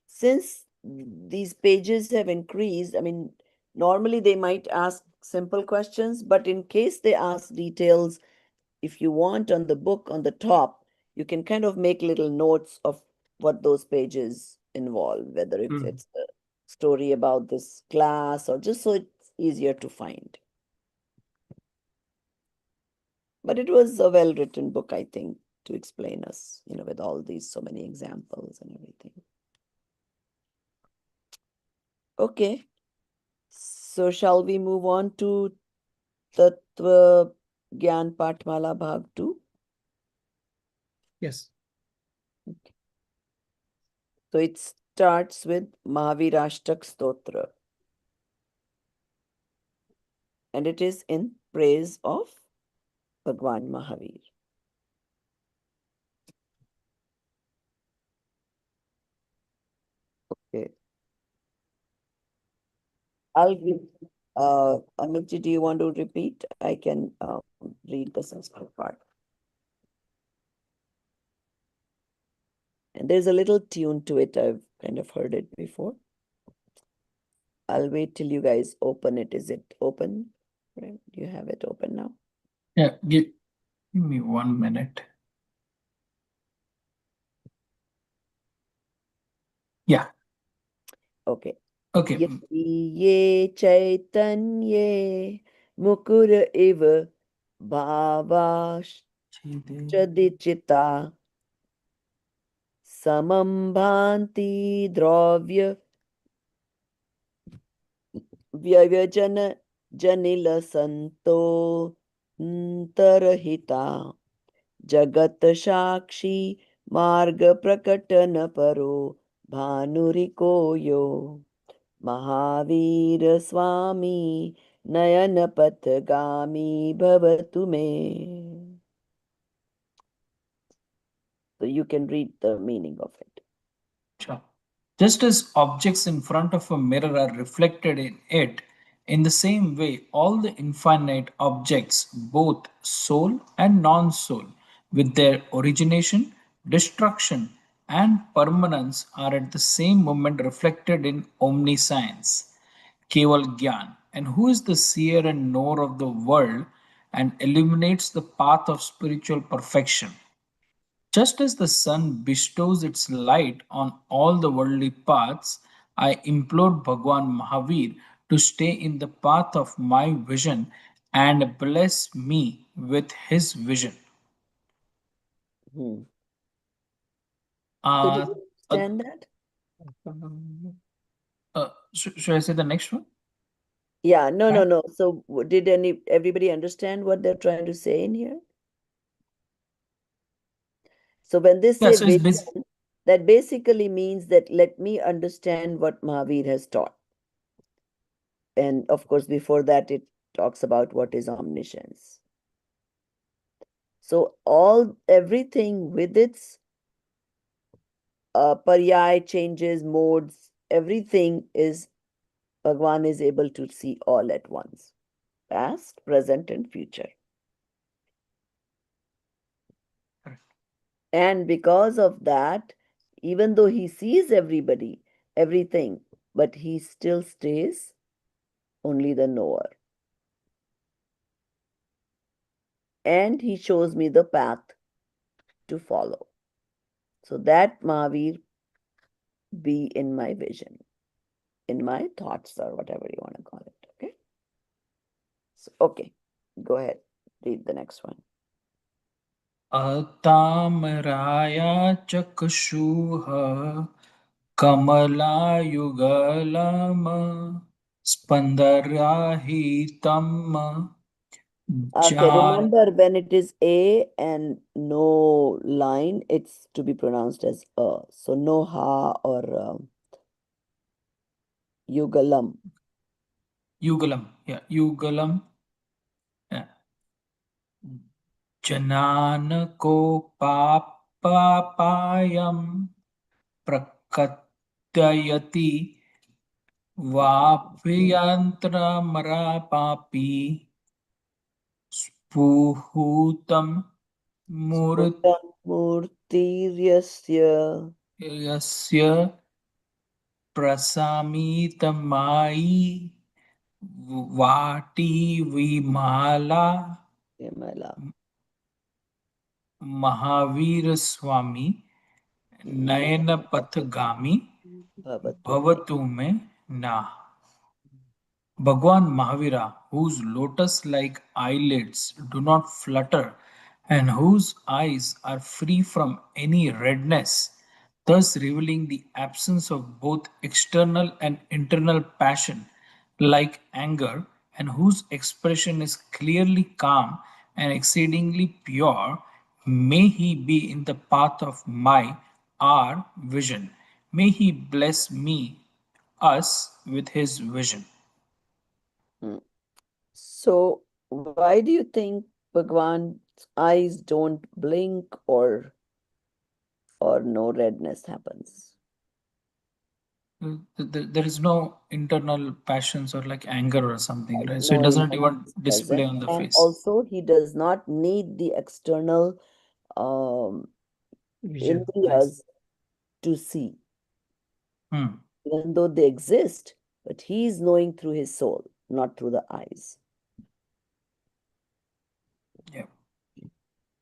Since these pages have increased, I mean, normally they might ask simple questions, but in case they ask details, if you want on the book on the top, you can kind of make little notes of what those pages involve, whether if Mm. it's a story about this class or just so it's easier to find. But it was a well-written book, I think, to explain us, with all these so many examples and everything. Okay. So shall we move on to Tattva Gyan Patmala Bhag 2? Yes. So it starts with Mahavirashtak Stotra, and it is in praise of Bhagwan Mahavir. Okay. I'll give, Amitji, do you want to repeat? I can read the Sanskrit part. And there's a little tune to it. I've kind of heard it before. I'll wait till you guys open it. Is it open? Right? Do you have it open now? Yeah, give me 1 minute. Yeah, Okay. okay. Ye chaitanye mukura iva bhavash chadichita samam bhanti dravya vyavajana janila santo tarahita jagat shakshi marga prakatana paro bhanuriko yo Mahavir Swami Nayan Pathgami Bhavatu Me. So you can read the meaning of it. Sure. Just as objects in front of a mirror are reflected in it, in the same way, all the infinite objects, both soul and non soul, with their origination, destruction, and permanence, are at the same moment reflected in omniscience, Keval Gyan, and who is the seer and knower of the world and illuminates the path of spiritual perfection. Just as the sun bestows its light on all the worldly paths, I implore Bhagwan Mahavir to stay in the path of my vision and bless me with his vision. Hmm. So did Uh, you uh, understand that? should I say the next one? Yeah, no, no, Right? no. So did everybody understand what they're trying to say in here? So when they Yeah, say so it's vision, that basically means that let me understand what Mahavir has taught. And of course, before that, it talks about what is omniscience. So everything with its paryay changes, modes, everything is Bhagwan is able to see all at once, past, present, and future. And because of that, even though he sees everybody, everything, but he still stays only the knower. And he shows me the path to follow. So that Mahavir be in my vision, in my thoughts, or whatever you want to call it. Okay. So, okay, go ahead. Read the next one. तामराया चक्षुः कमलायुगलम् स्पन्दराहितम् Okay, Jan, remember when it is A and no line, it's to be pronounced as A. So no ha or yugalam. Yugalam. Yeah, Yugalam. Yeah. Jananako प्रकटयति वाप्ययन्त्रमरापापि स्फुहुतं Sputam murtiryasya मूर्तयस्य प्रशमितमायि वाटी विमाला Yamala. Mahavir Swami नयन पथगामी Bhavatu me. भवतु में ना Bhagwan Mahavira, whose lotus like eyelids do not flutter and whose eyes are free from any redness, thus revealing the absence of both external and internal passion like anger, and whose expression is clearly calm and exceedingly pure, may he be in the path of my, our vision. May he bless me, us, with his vision. Hmm. So why do you think Bhagwan's eyes don't blink or no redness happens? There is no internal passions or like anger or something, Right? right? So it No doesn't emotion even is display present, on the and face. also he does not need the external um, Vision, eyes. indriyas to see, Hmm. even though they exist, but he is knowing through his soul, not through the eyes. Yeah.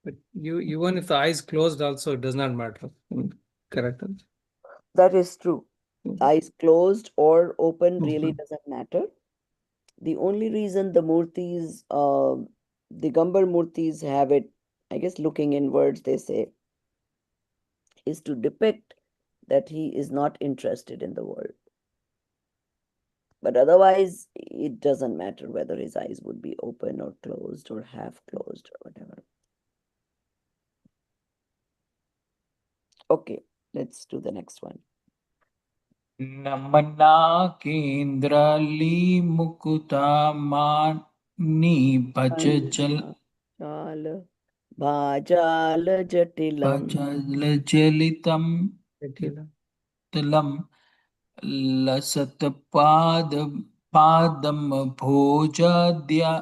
But you, even if the eyes closed, also it does not matter. Correct. That is true. Mhm. Eyes closed or open really Mhm. doesn't matter. The only reason the murtis, the Gambar murtis have it, I guess, looking inwards, they say, is to depict that he is not interested in the world. But otherwise, it doesn't matter whether his eyes would be open or closed or half closed or whatever. Okay, let's do the next one. नमना केन्द्रली मुकुता मानी भज जल Jal, bhajal jatilam. भजल जलितम Atila. तलम लसत पाद पादम भोजाद्यायामिह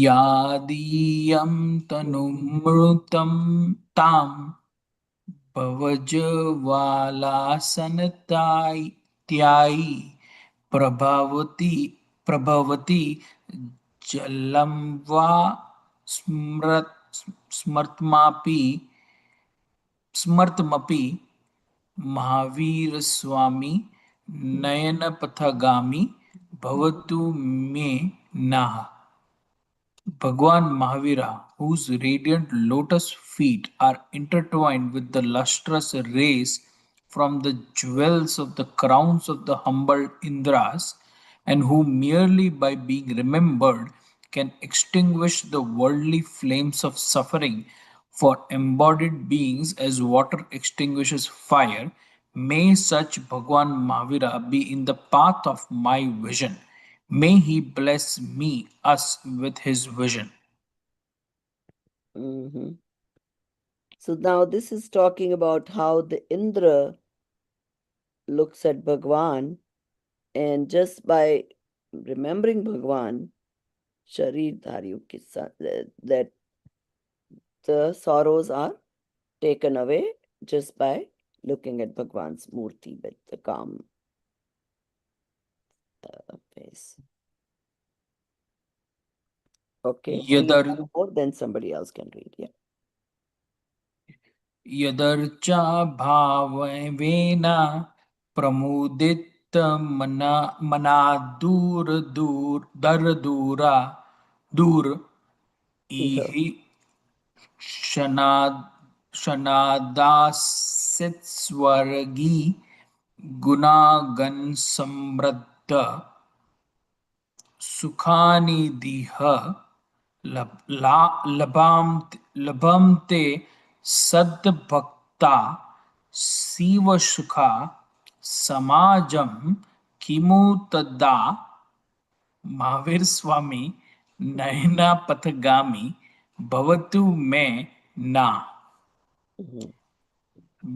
यादीयं तनुमृतं तां भवज्वालासनताई प्रभवति प्रभवति जलं वा स्मृत स्मर्तमापि स्मर्तमपि महावीर स्वामी नयनपथगामी भवतु मे नः Bhagwan Mahavira, whose radiant lotus feet are intertwined with the lustrous rays from the jewels of the crowns of the humble Indras, and who merely by being remembered can extinguish the worldly flames of suffering for embodied beings as water extinguishes fire, may such Bhagwan Mahavira be in the path of my vision. May he bless me, us, with his vision. Mhm. So now this is talking about how the Indra looks at Bhagwan, and just by remembering Bhagwan, Sharir Dhariyu Kissa, that the sorrows are taken away just by looking at Bhagwan's Murti with the calm face. Okay, read यदर् one more, then somebody else can read. Yeah. यदर्चा भावेन प्रमुदित मना दूर दूर दर दूरा दूर Iha. इहि शनाद शनादासित स्वर्गी गुणागण समृद्ध सुखानि दिह लभन्ते सद्भक्ता शिवसुखा समाजं किमु तद्दा महावीर स्वामी नयनापथगामी भवतु मे ना. Mhm.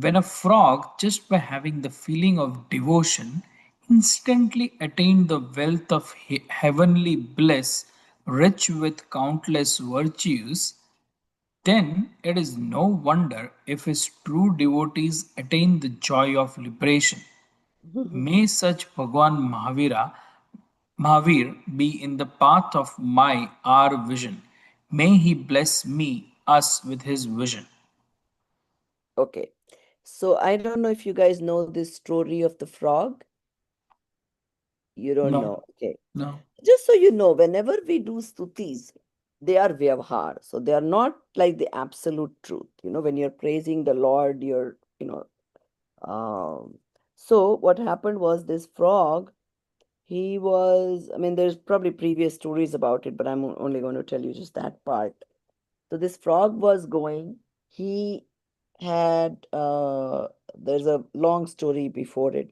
When a frog, just by having the feeling of devotion, instantly attained the wealth of heavenly bliss, rich with countless virtues, then it is no wonder if his true devotees attain the joy of liberation. May such Bhagwan Mahavir be in the path of our vision. May he bless us with his vision. Okay. So I don't know if you guys know this story of the frog. You don't No, know. Okay. no. Just so you know, whenever we do stutis, they are vyavhar. So they are not like the absolute truth. When you're praising the Lord, um, so what happened was this frog, I mean, there's probably previous stories about it, but I'm only going to tell you just that part. So this frog was going, he had, there's a long story before it,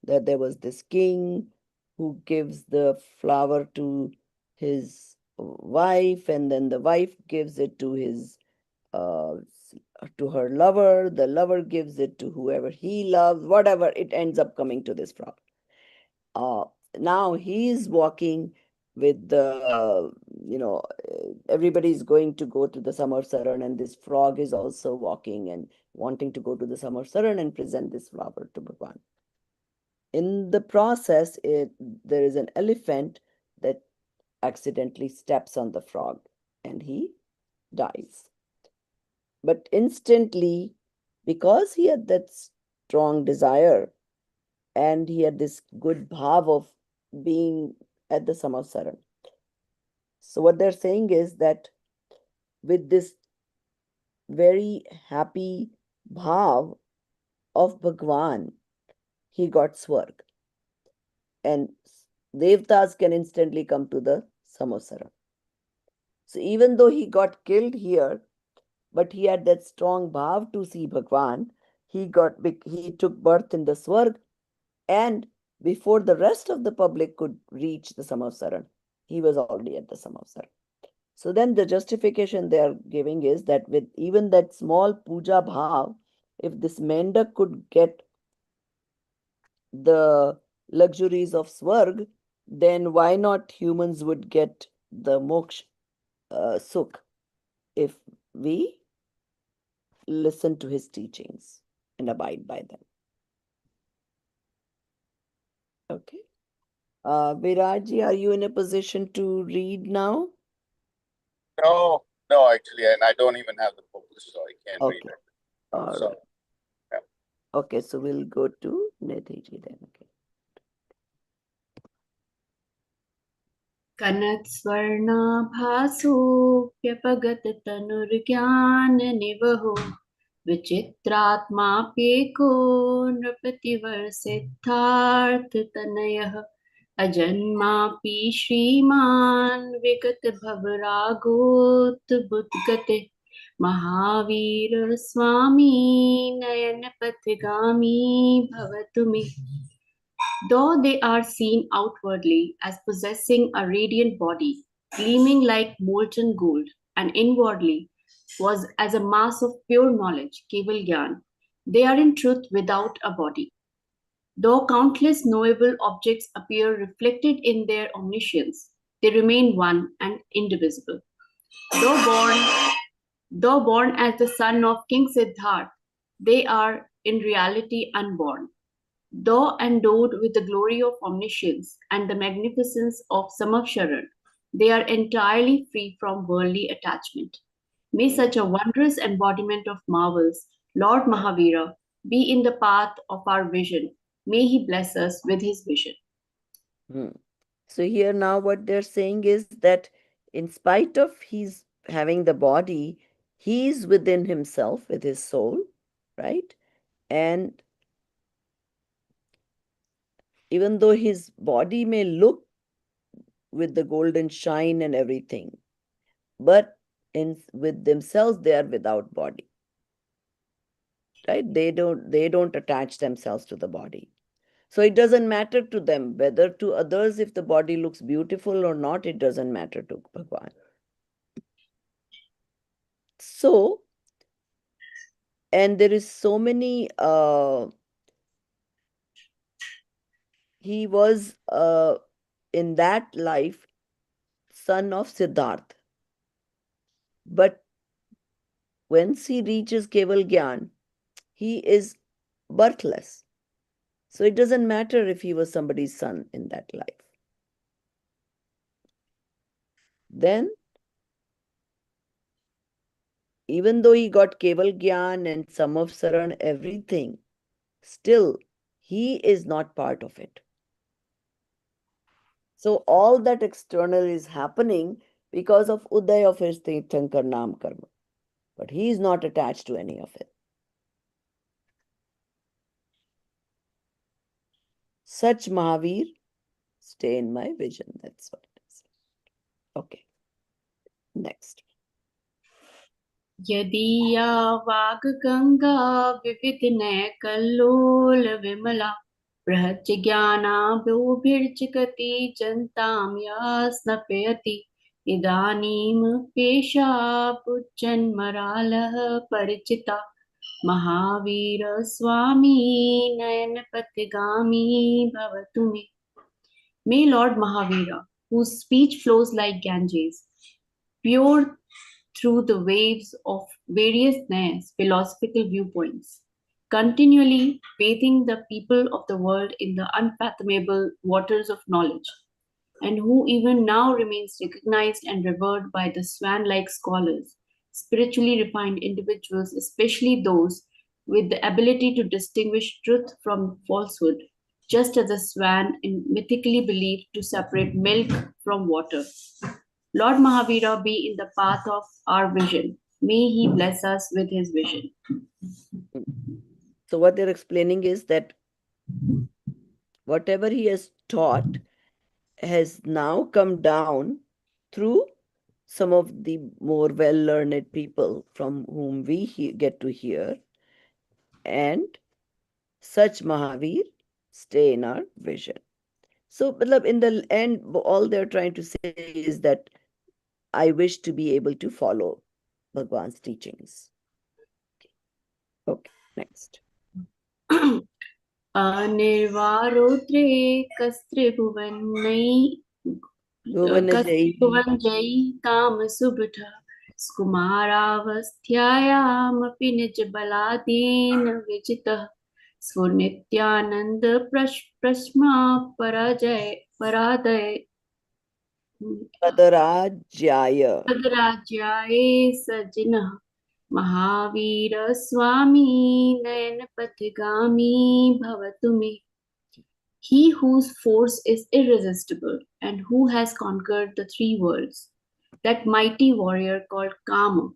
that there was this king who gives the flower to his wife, and then the wife gives it to to her lover, the lover gives it to whoever he loves, whatever, it ends up coming to this frog. uh, Now he's walking with everybody's going to go to the summer saran, and this frog is also walking and wanting to go to the summer saran and present this flower to Bhagwan. In the process, there is an elephant that accidentally steps on the frog and he dies. But instantly, because he had that strong desire and he had this good bhav of being at the Samavsaran. So what they're saying is that with this very happy bhav of Bhagwan, he got Swarg. And Devtas can instantly come to the Samavsaran. So even though he got killed here, but he had that strong bhav to see Bhagwan, he took birth in the Swarg, and before the rest of the public could reach the Samavsaran, he was already at the Samavsaran. So then the justification they are giving is that with even that small puja bhav, if this Mendak could get the luxuries of Swarg, then why not humans would get the moksha, sukh, if we listen to his teachings and abide by them. Okay. Viraji, are you in a position to read now? No, no, actually, and I don't even have the book, so I can't read Okay. it. All So, right. yeah. Okay, so we'll go to Nidhiji then. Okay. कनत्स्वर्णाभासोऽप्यपगततनुर्ज्ञाननिवहो विचित्रात्माप्येको नृपतिवर्षिद्धार्थतनयः अजन्मापि श्रीमान् विगतभवरागोत्बुद्गते महावीरस्वामी नयनपथगामी भवतु मे. Though they are seen outwardly as possessing a radiant body, gleaming like molten gold, and inwardly was as a mass of pure knowledge, Keval Gyan, they are in truth without a body. Though countless knowable objects appear reflected in their omniscience, they remain one and indivisible. Though born, though born as the son of King Siddhartha, they are in reality unborn. Though endowed with the glory of omniscience and the magnificence of Samavsharan, they are entirely free from worldly attachment. May such a wondrous embodiment of marvels, Lord Mahavira, be in the path of our vision. May he bless us with his vision. Hmm. So here now what they're saying is that in spite of he's having the body, he's within himself with his soul, right? And even though his body may look with the golden shine and everything, but with themselves they are without body, right? They don't attach themselves to the body. So it doesn't matter to them whether to others if the body looks beautiful or not. It doesn't matter to Bhagwan. So, and there is so many he was in that life son of Siddharth, but once he reaches Keval Gyan, he is birthless. So it doesn't matter if he was somebody's son in that life. Then, even though he got Keval Gyan and Samavsaran, everything, still he is not part of it. So all that external is happening because of Uday of his Tirthankar Nam Karma. But he is not attached to any of it. Such Mahavir stay in my vision. That's what it is. Okay. Next. यदीया वाग्गंगा विविधनयकल्लोल Vimla बृहच्च ज्ञानाम्भोभिर्चिकति जन्तां या स्नपयति इदानीमप्येषा पुच्छन्मरालः परिचिता महावीर स्वामी नयनपथगामी भवतु मे. May Lord Mahavira, whose speech flows like Ganges, pure through the waves of various philosophical viewpoints, continually bathing the people of the world in the unfathomable waters of knowledge, and who even now remains recognized and revered by the swan like scholars, spiritually refined individuals, especially those with the ability to distinguish truth from falsehood, just as a swan is mythically believed to separate milk from water. Lord Mahavira be in the path of our vision. May he bless us with his vision. So what they're explaining is that whatever he has taught has now come down through some of the more well-learned people from whom we get to hear, and such Mahavir stay in our vision. So, in the end, all they're trying to say is that I wish to be able to follow Bhagwan's teachings. Okay, next. निर्वारोत्रे कस्त्रिभुवनै Bhuvanajai कस्त्रिभुवनजयी कामसुभट कुमारावस्थायामपि निजबलादीन विजितः स्वनित्यानन्द प्रश्मा परादय Padarajaya. तद्राज्याय सजिनः Mahavir Swami नयनपथगामी भवतु मे. He whose force is irresistible and who has conquered the three worlds, that mighty warrior called Kama,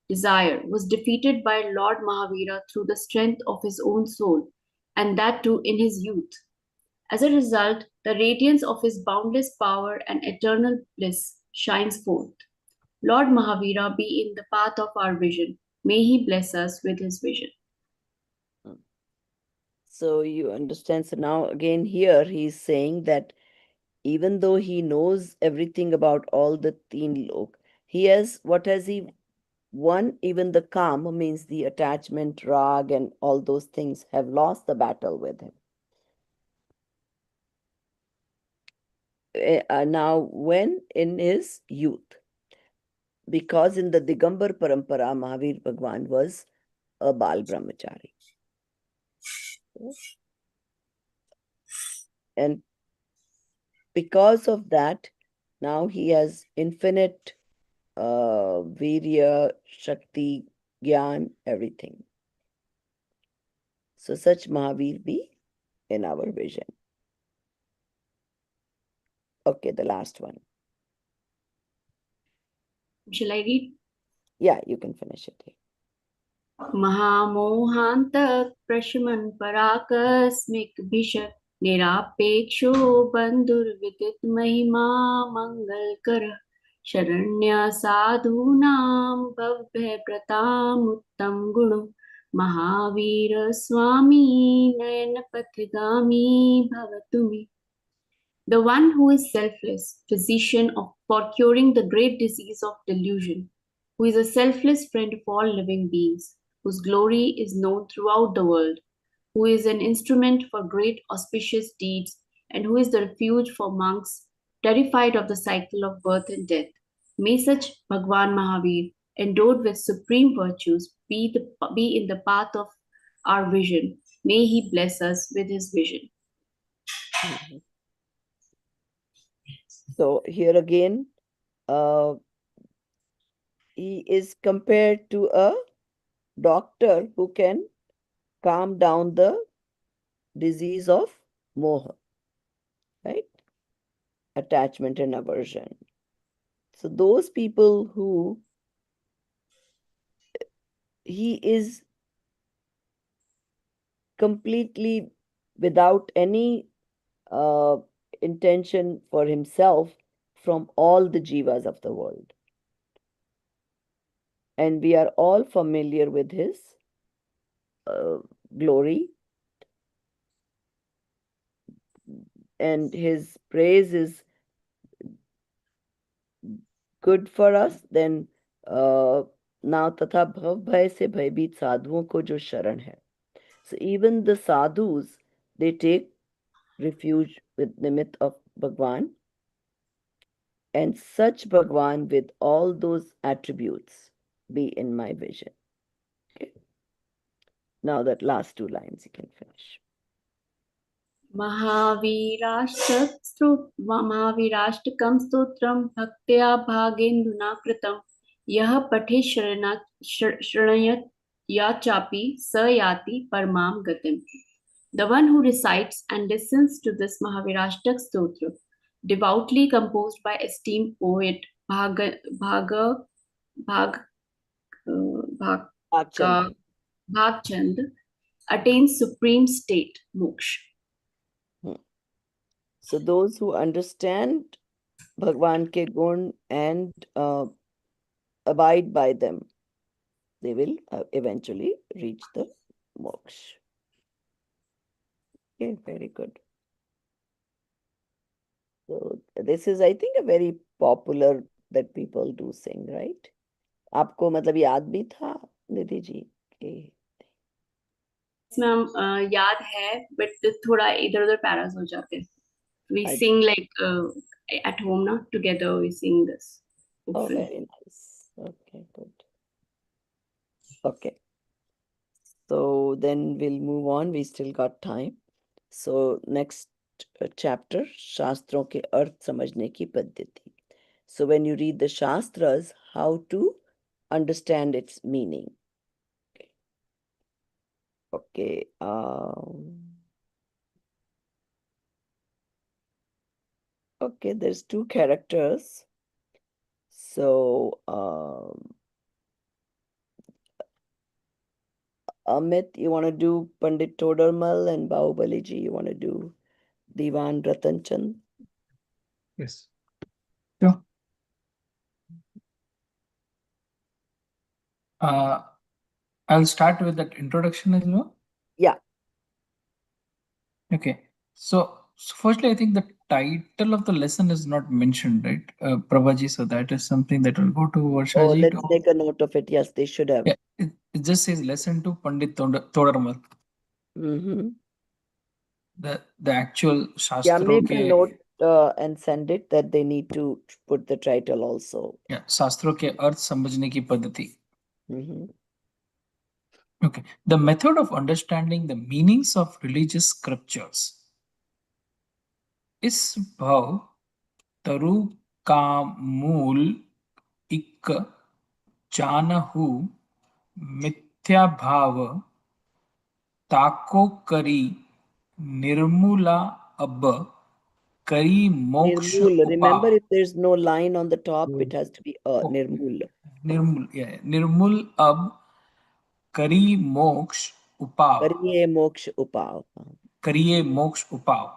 desire, was defeated by Lord Mahavira through the strength of his own soul, and that too in his youth. As a result, the radiance of his boundless power and eternal bliss shines forth. Lord Mahavira be in the path of our vision. May he bless us with his vision. So you understand. So now again here he's saying that even though he knows everything about all the teen lok, he has, what has he won? Even the kam means the attachment, rag, and all those things have lost the battle with him. Now, when in his youth, because in the Digambar Parampara, Mahavir Bhagwan was a Bal Brahmachari. And because of that, now he has infinite Virya, Shakti, Gyan, everything. So such Mahavir be in our vision. Okay, the last one. Shall I read? Yeah, you can finish it here. महामोहान्त प्रशमन पराकस्मिक भिषक निरापेक्षो बन्धुर्विदित महिमा मङ्गलकरः शरण्य साधूनां भवभयप्रतामुत्तम गुणो महावीर स्वामी नयनपथगामी भवतु मे. The one who is selfless, physician for curing the great disease of delusion, who is a selfless friend of all living beings, whose glory is known throughout the world, who is an instrument for great auspicious deeds, and who is the refuge for monks terrified of the cycle of birth and death. May such Bhagwan Mahavir, endowed with supreme virtues, be in the path of our vision. May he bless us with his vision. Mhm. So here again, he is compared to a doctor who can calm down the disease of moha, right? Attachment and aversion. So those people who he is completely without any uh, intention for himself from all the jivas of the world. And we are all familiar with his glory, and his praise is good for us. Then now तथा भव भय से भयभीत साधुओं को जो शरण है. So even the sadhus, they take refuge with Nimit of Bhagwan, and such Bhagwan with all those attributes be in my vision. Okay. Now that last two lines you can finish. महावीराष्टकं स्तोत्रं भक्त्या भागेन्दुना कृतं यः पठे शृणयत् या चापि स याति परमां गतिम्. The one who recites and listens to this Mahavirashtak Stotra, devoutly composed by esteemed poet Bhagchand, Achand. attains supreme state, moksha. So those who understand Bhagwan ke gun and abide by them, they will eventually reach the moksha. Okay, very good. So this is, I think, a very popular that people do sing, right? आपको मतलब याद भी था निधि जी के? Ma'am याद है but थोड़ा इधर उधर पैरास हो जाते हैं. We sing like at home now together we sing this. Oh, very nice. Okay, good. Okay. So then we'll move on. We still got time. So next chapter, शास्त्रों के अर्थ समझने की पद्धति. So when you read the Shastras, how to understand its meaning. Okay. Okay, there's two characters. So Amit, you want to do Pandit Todarmal, and Bahubali ji, you want to do Diwan Ratan Chand? Yes. Sure. I'll start with that introduction as well. Yeah. Okay. So firstly, I think the title of the lesson is not mentioned, right, Prabhaji? So that is something that will go to Oh, Varshaji. let's make a note of it. Yes, they should have. Yeah, it just says lesson to Pandit Todarmal. Mm-hmm. The actual Yeah, Shastro make a ke note and send it that they need to put the title also. yeah, Shastro ke अर्थ समझने की पद्धति. Mm-hmm. Okay. The method of understanding the meanings of religious scriptures. इस भाव तरु का मूल इक जानहु मिथ्या भाव ताको करी निर्मूला अब करी मोक्ष Nirmul. उपा. Remember, if there's no line on the top, it has to be Nirmul. निर्मूल, yeah, निर्मूल अब करी मोक्ष उपाव. Kariye moksha upav. Kariye Moksha Upav.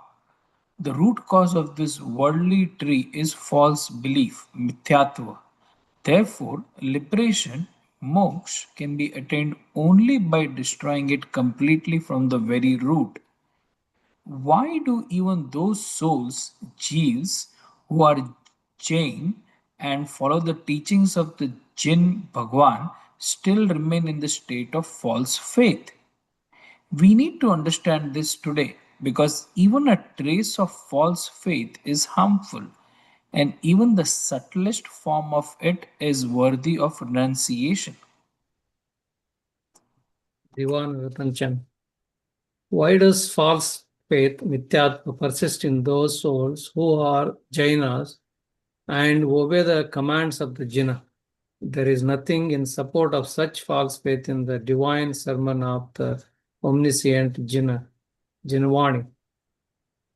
The root cause of this worldly tree is false belief, mithyatva. Therefore, liberation, moksha, can be attained only by destroying it completely from the very root. Why do even those souls, Jeeves, who are Jain and follow the teachings of the Jin Bhagwan, still remain in the state of false faith? We need to understand this today because even a trace of false faith is harmful, and even the subtlest form of it is worthy of renunciation. Divan Ratanchand. Why does false faith, mithyatva, persist in those souls who are Jainas and obey the commands of the Jina? There is nothing in support of such false faith in the divine sermon of the omniscient Jinvani.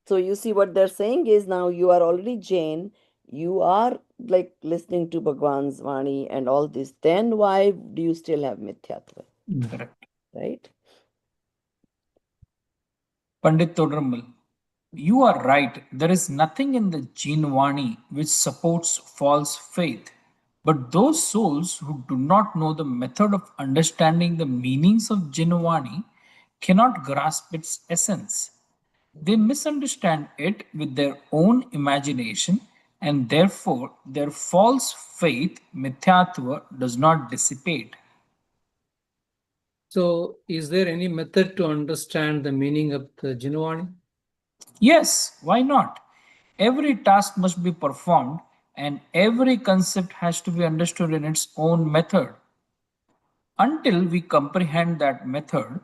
So you see what they're saying is now you are already Jain, you are like listening to Bhagwan's Vani and all this. Then why do you still have Mithyatva? Correct. Right? Pandit Todramal, you are right. There is nothing in the Jinvani which supports false faith. But those souls who do not know the method of understanding the meanings of Jinvani cannot grasp its essence. They misunderstand it with their own imagination, and therefore their false faith, mithyatva, does not dissipate. So, is there any method to understand the meaning of the Jinvani? Yes, why not? Every task must be performed, and every concept has to be understood in its own method. Until we comprehend that method,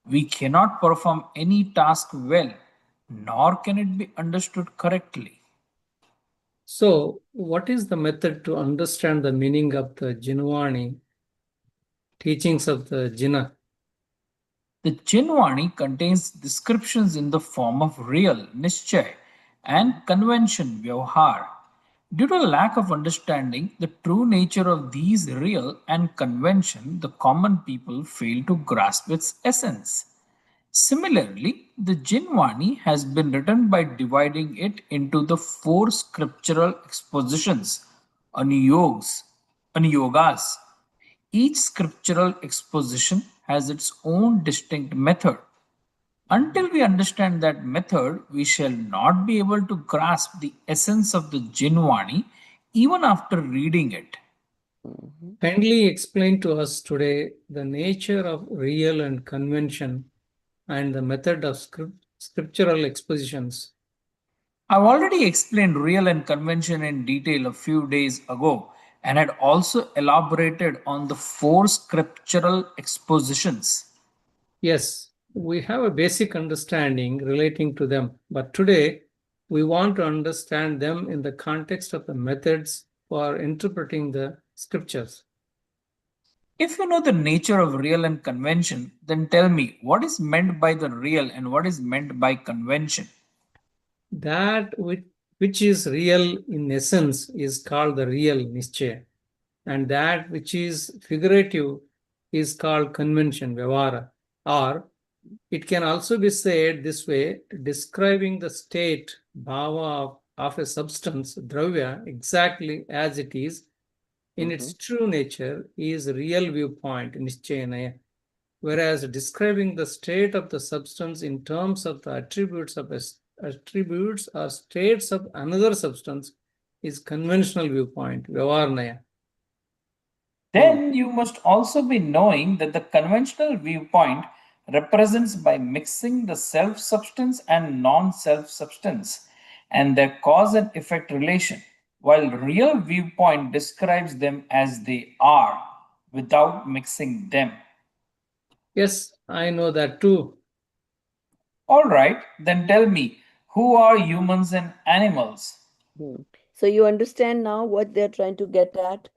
we cannot perform any task well, nor can it be understood correctly. So, what is the method to understand the meaning of the Jinvani teachings of the Jina? The Chinwani contains descriptions in the form of real, nischay, and convention, vyavhar. Due to lack of understanding the true nature of these real and convention, the common people fail to grasp its essence. Similarly, the Jinwani has been written by dividing it into the four scriptural expositions, anuyogas, anuyogas. Each scriptural exposition has its own distinct method. Until we understand that method, we shall not be able to grasp the essence of the Jinwani even after reading it. Mhm. Kindly explain to us today the nature of real and convention and the method of scriptural expositions. I've already explained real and convention in detail a few days ago and had also elaborated on the four scriptural expositions. Yes, we have a basic understanding relating to them, but today we want to understand them in the context of the methods for interpreting the scriptures. If you know the nature of real and convention, then tell me what is meant by the real and what is meant by convention. That which is real in essence is called the real nischaya, and that which is figurative is called convention, vyavara, or it can also be said this way, describing the state, bhava of a substance, dravya, exactly as it is in its true nature is real viewpoint, nischayana, whereas describing the state of the substance in terms of the attributes or states of another substance is conventional viewpoint, vyavarnaya. Then you must also be knowing that the conventional viewpoint represents by mixing the self substance and non self substance and their cause and effect relation, while real viewpoint describes them as they are without mixing them. Yes, I know that too. All right, then tell me, who are humans and animals? Hmm. So you understand now what they're trying to get at?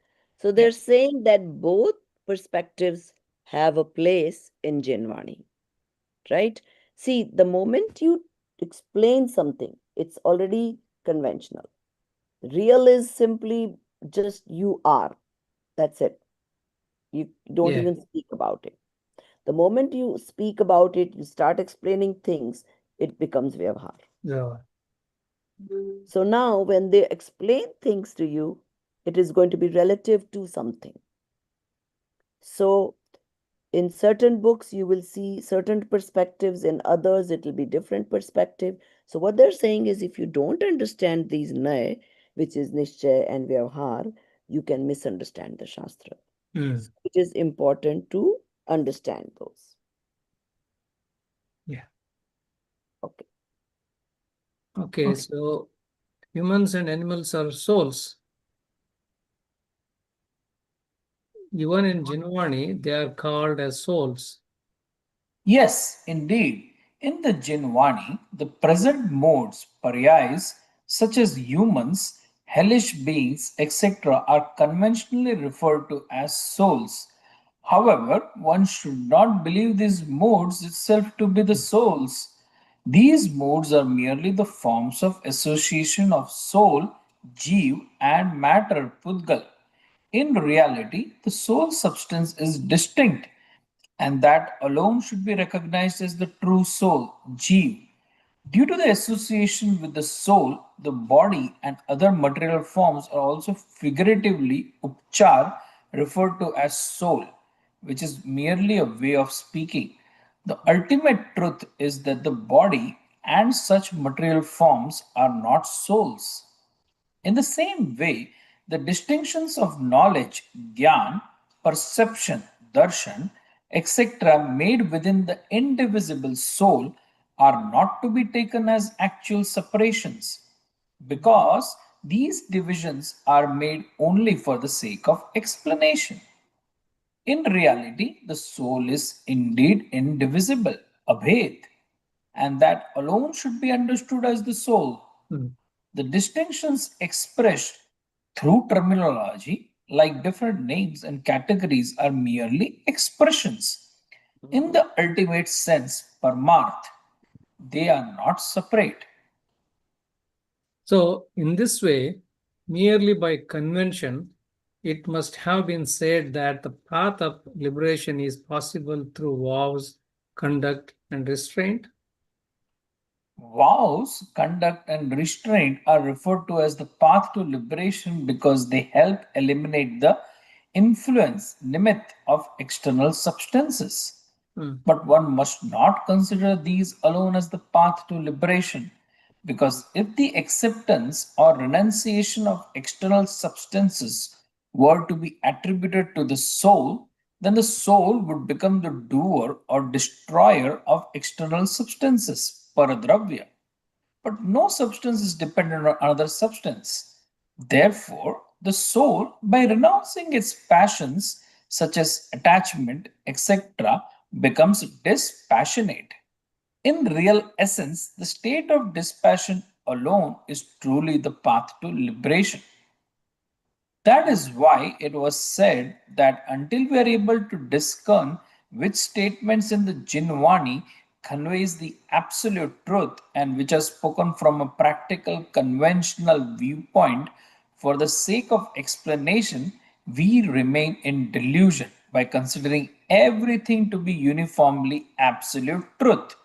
So they're Yep. saying that both perspectives have a place in Jinvani, right? See, the moment you explain something, it's already conventional. Real is simply just you are. That's it. You don't Yeah. even speak about it. The moment you speak about it, you start explaining things, it becomes vyavhar. Yeah. So now when they explain things to you, it is going to be relative to something. So in certain books you will see certain perspectives, in others it will be different perspective. So what they're saying is, if you don't understand these nay, which is nishchay and vyavhar, you can misunderstand the shastra. Mm. So it is important to understand those. Yeah. Okay. Okay, so humans and animals are souls. Even in Jinvani, they are called as souls. Yes, indeed. In the Jinwani, the present modes, paryas, such as humans, hellish beings, etc., are conventionally referred to as souls. However, one should not believe these modes itself to be the souls. These modes are merely the forms of association of soul, jeev, and matter, pudgal. In reality, the soul substance is distinct, and that alone should be recognized as the true soul, Jeev. Due to the association with the soul, the body and other material forms are also figuratively upchar referred to as soul, which is merely a way of speaking. The ultimate truth is that the body and such material forms are not souls. In the same way, the distinctions of knowledge, gyan, perception, darshan, etc., made within the indivisible soul are not to be taken as actual separations, because these divisions are made only for the sake of explanation. In reality, the soul is indeed indivisible, abhed, and that alone should be understood as the soul. Mm. The distinctions expressed through terminology, like different names and categories, are merely expressions. In Mhm. the ultimate sense, Paramarth, they are not separate. So, in this way, merely by convention, it must have been said that the path of liberation is possible through vows, conduct, and restraint. Vows, conduct, and restraint are referred to as the path to liberation because they help eliminate the influence, nimitt of external substances. Mm. But one must not consider these alone as the path to liberation, because if the acceptance or renunciation of external substances were to be attributed to the soul, then the soul would become the doer or destroyer of external substances, paradravya. But no substance is dependent on another substance. Therefore, the soul, by renouncing its passions such as attachment, etc., becomes dispassionate. In real essence, the state of dispassion alone is truly the path to liberation. That is why it was said that until we are able to discern which statements in the Jinwani conveys the absolute truth and which are spoken from a practical conventional viewpoint for the sake of explanation, we remain in delusion by considering everything to be uniformly absolute truth.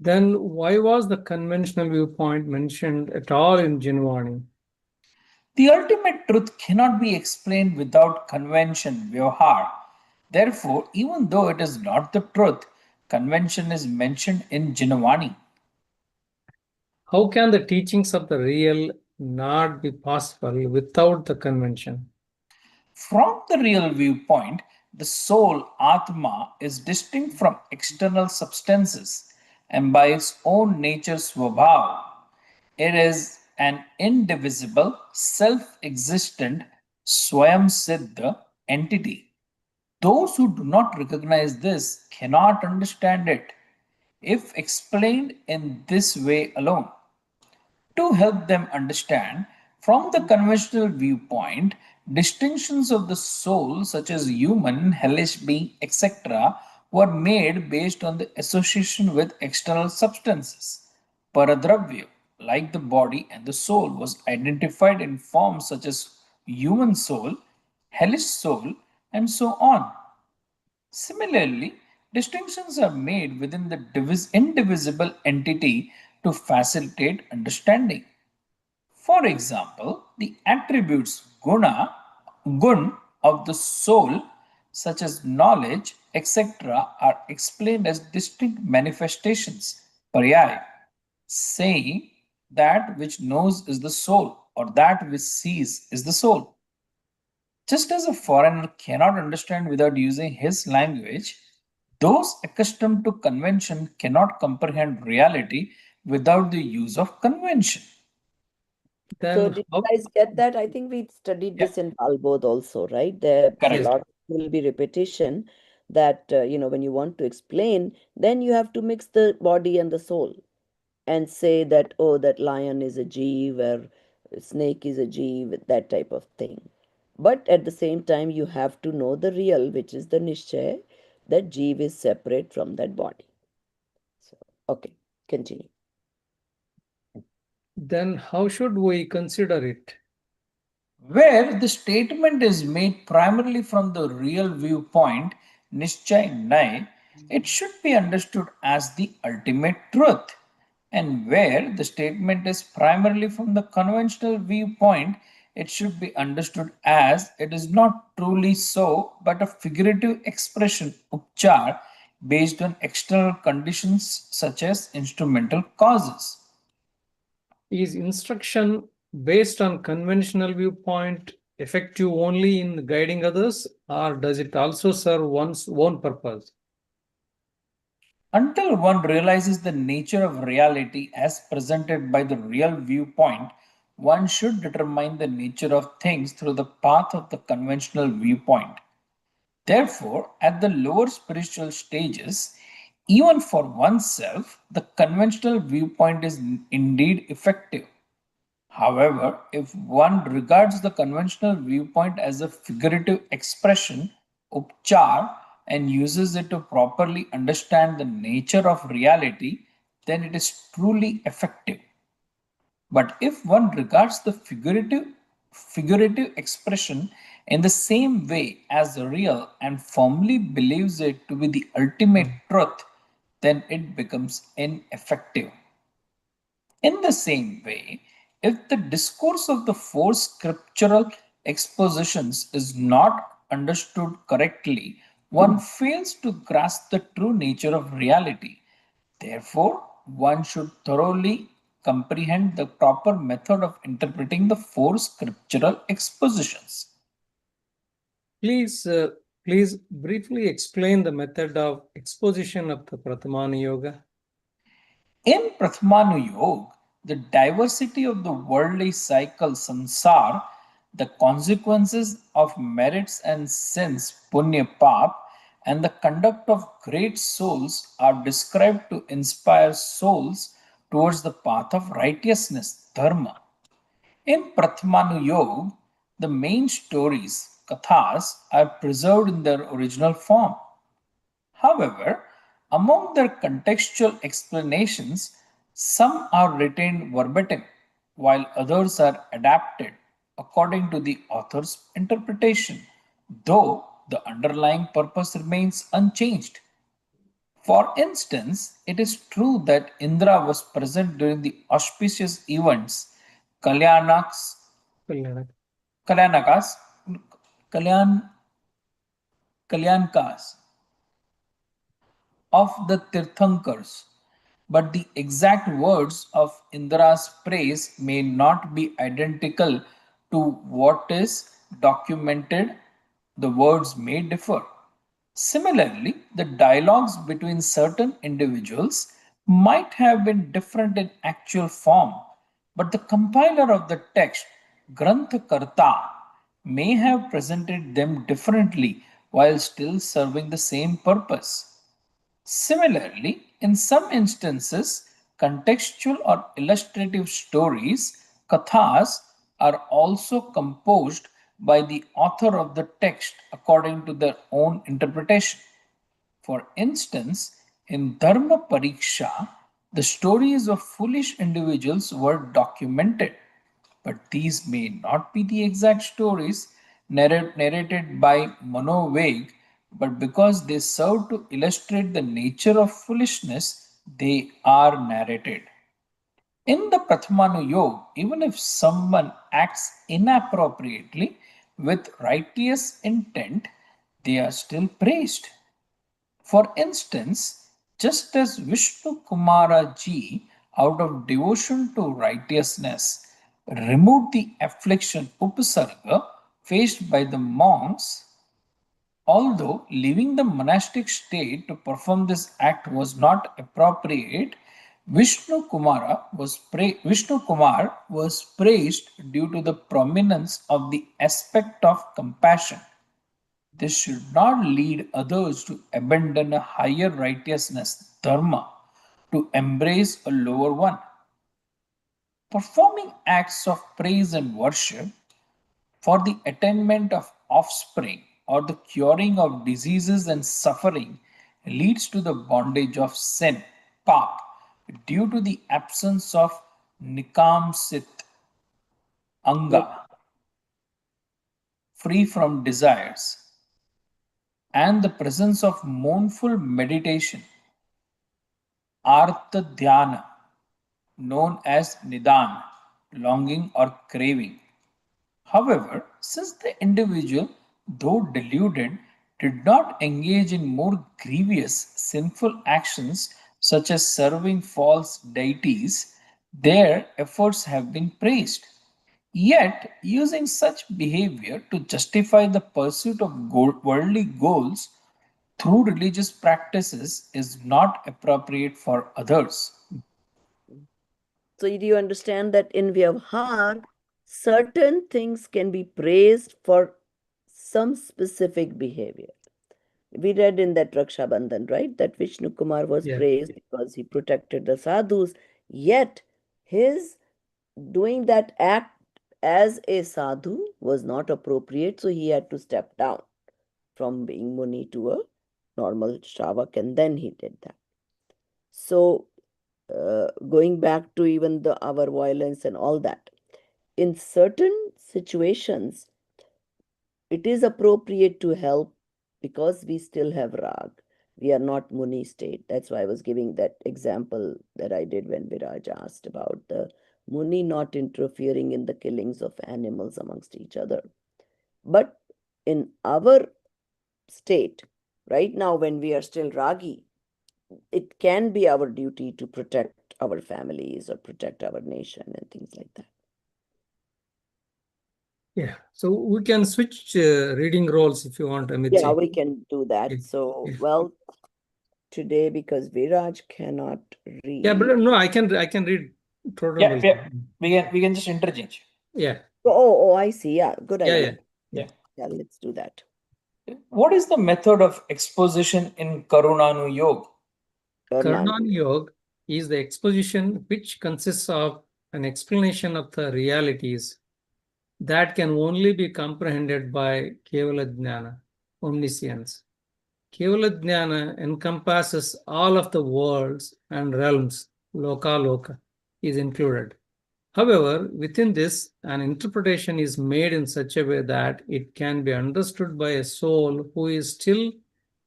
Then, why was the conventional viewpoint mentioned at all in Jinvani? The ultimate truth cannot be explained without convention, vyavhar. Therefore, even though it is not the truth, convention is mentioned in Jinavani. How can the teachings of the real not be possible without the convention? From the real viewpoint, the soul, Atma, is distinct from external substances and by its own nature, Swabhav. It is an indivisible, self existent, Swayam Siddha entity. Those who do not recognize this cannot understand it if explained in this way alone. To help them understand, from the conventional viewpoint, distinctions of the soul, such as human, hellish being, etc., were made based on the association with external substances. Paradravya, like the body and the soul, was identified in forms such as human soul, hellish soul, and so on. Similarly, distinctions are made within the indivisible entity to facilitate understanding. For example, the attributes gun of the soul, such as knowledge, etc., are explained as distinct manifestations, paryaya, saying that which knows is the soul, or that which sees is the soul. Just as a foreigner cannot understand without using his language, those accustomed to convention cannot comprehend reality without the use of convention. So Then did how? you guys get that? I think we studied Yeah, this in Talbot also, right? There's a Yes. correct. lot will be repetition that when you want to explain, then you have to mix the body and the soul and say that, oh, that lion is a jeev or snake is a jeev, that type of thing. But at the same time, you have to know the real, which is the nishchay, that jeev is separate from that body. So, okay, continue. Then how should we consider it? Where the statement is made primarily from the real viewpoint, Nischay Nai, it should be understood as the ultimate truth. And where the statement is primarily from the conventional viewpoint, it should be understood as it is not truly so, but a figurative expression, upchar, based on external conditions such as instrumental causes. Is instruction based on conventional viewpoint effective only in guiding others, or does it also serve one's own purpose? Until one realizes the nature of reality as presented by the real viewpoint, one should determine the nature of things through the path of the conventional viewpoint. Therefore, at the lower spiritual stages, even for oneself, the conventional viewpoint is indeed effective. However, if one regards the conventional viewpoint as a figurative expression, upchar, and uses it to properly understand the nature of reality, then it is truly effective. But if one regards the figurative expression in the same way as the real and firmly believes it to be the ultimate truth, then it becomes ineffective. In the same way, if the discourse of the four scriptural expositions is not understood correctly, one fails to grasp the true nature of reality. Therefore, one should thoroughly comprehend the proper method of interpreting the four scriptural expositions. Please, please briefly explain the method of exposition of the Prathamana Yoga. In Prathamanuyog, the diversity of the worldly cycle samsar, the consequences of merits and sins punya pap, and the conduct of great souls are described to inspire souls towards the path of righteousness, dharma. In Prathamanuyog, the main stories, kathas, are preserved in their original form. However, among their contextual explanations, some are retained verbatim, while others are adapted according to the author's interpretation, though the underlying purpose remains unchanged. For instance, it is true that Indra was present during the auspicious events Kalyanakas, Kalyanak. Kalyanakas, Kalyan, Kalyankas of the Tirthankars, but the exact words of Indra's praise may not be identical to what is documented. The words may differ. Similarly, the dialogues between certain individuals might have been different in actual form, but the compiler of the text, Granthakarta, may have presented them differently while still serving the same purpose. Similarly, in some instances, contextual or illustrative stories, kathas, are also composed by the author of the text according to their own interpretation. For instance, in Dharma Pariksha, the stories of foolish individuals were documented, but these may not be the exact stories narrated by Manoveg, but because they serve to illustrate the nature of foolishness, they are narrated. In the Prathamanu Yoga, even if someone acts inappropriately with righteous intent, they are still praised. For instance, just as Vishnu Kumara ji, out of devotion to righteousness, removed the affliction Upasarga faced by the monks, although leaving the monastic state to perform this act was not appropriate, Vishnu Kumar was praised due to the prominence of the aspect of compassion. This should not lead others to abandon a higher righteousness, dharma, to embrace a lower one. Performing acts of praise and worship for the attainment of offspring or the curing of diseases and suffering leads to the bondage of sin, pap, due to the absence of nikamsit, anga, Yep. free from desires, and the presence of mournful meditation, artha dhyana, known as nidan, longing or craving. However, since the individual, though deluded, did not engage in more grievous sinful actions such as serving false deities, their efforts have been praised. Yet, using such behavior to justify the pursuit of worldly goals through religious practices is not appropriate for others. So do you understand that in Vyavhar, certain things can be praised for some specific behavior? We read in that Raksha Bandhan, right? That Vishnu Kumar was Yeah. praised because he protected the sadhus. Yet his doing that act as a sadhu was not appropriate, so he had to step down from being Muni to a normal Shravak, and then he did that. So going back to even our violence and all that, in certain situations, it is appropriate to help because we still have rag. We are not Muni state. That's why I was giving that example that I did when Viraj asked about the Muni not interfering in the killings of animals amongst each other. But in our state, right now, when we are still Ragi, it can be our duty to protect our families or protect our nation and things like that. Yeah. So we can switch reading roles if you want, Amit Yeah, ji. we can do that. Yeah. So, Yeah. well, today because Viraj cannot Yeah, but read. no, I can read Totem Yeah, also. yeah. We can just interchange. Yeah. Oh, I see. Yeah, good Yeah, idea. yeah. Yeah, let's do that. What is the method of exposition in Karunanu Yoga? Karnan. Karnan Yoga is the exposition which consists of an explanation of the realities that can only be comprehended by Kevala Jnana, omniscience. Kevala Jnana encompasses all of the worlds and realms, loka loka is included. However, within this, an interpretation is made in such a way that it can be understood by a soul who is still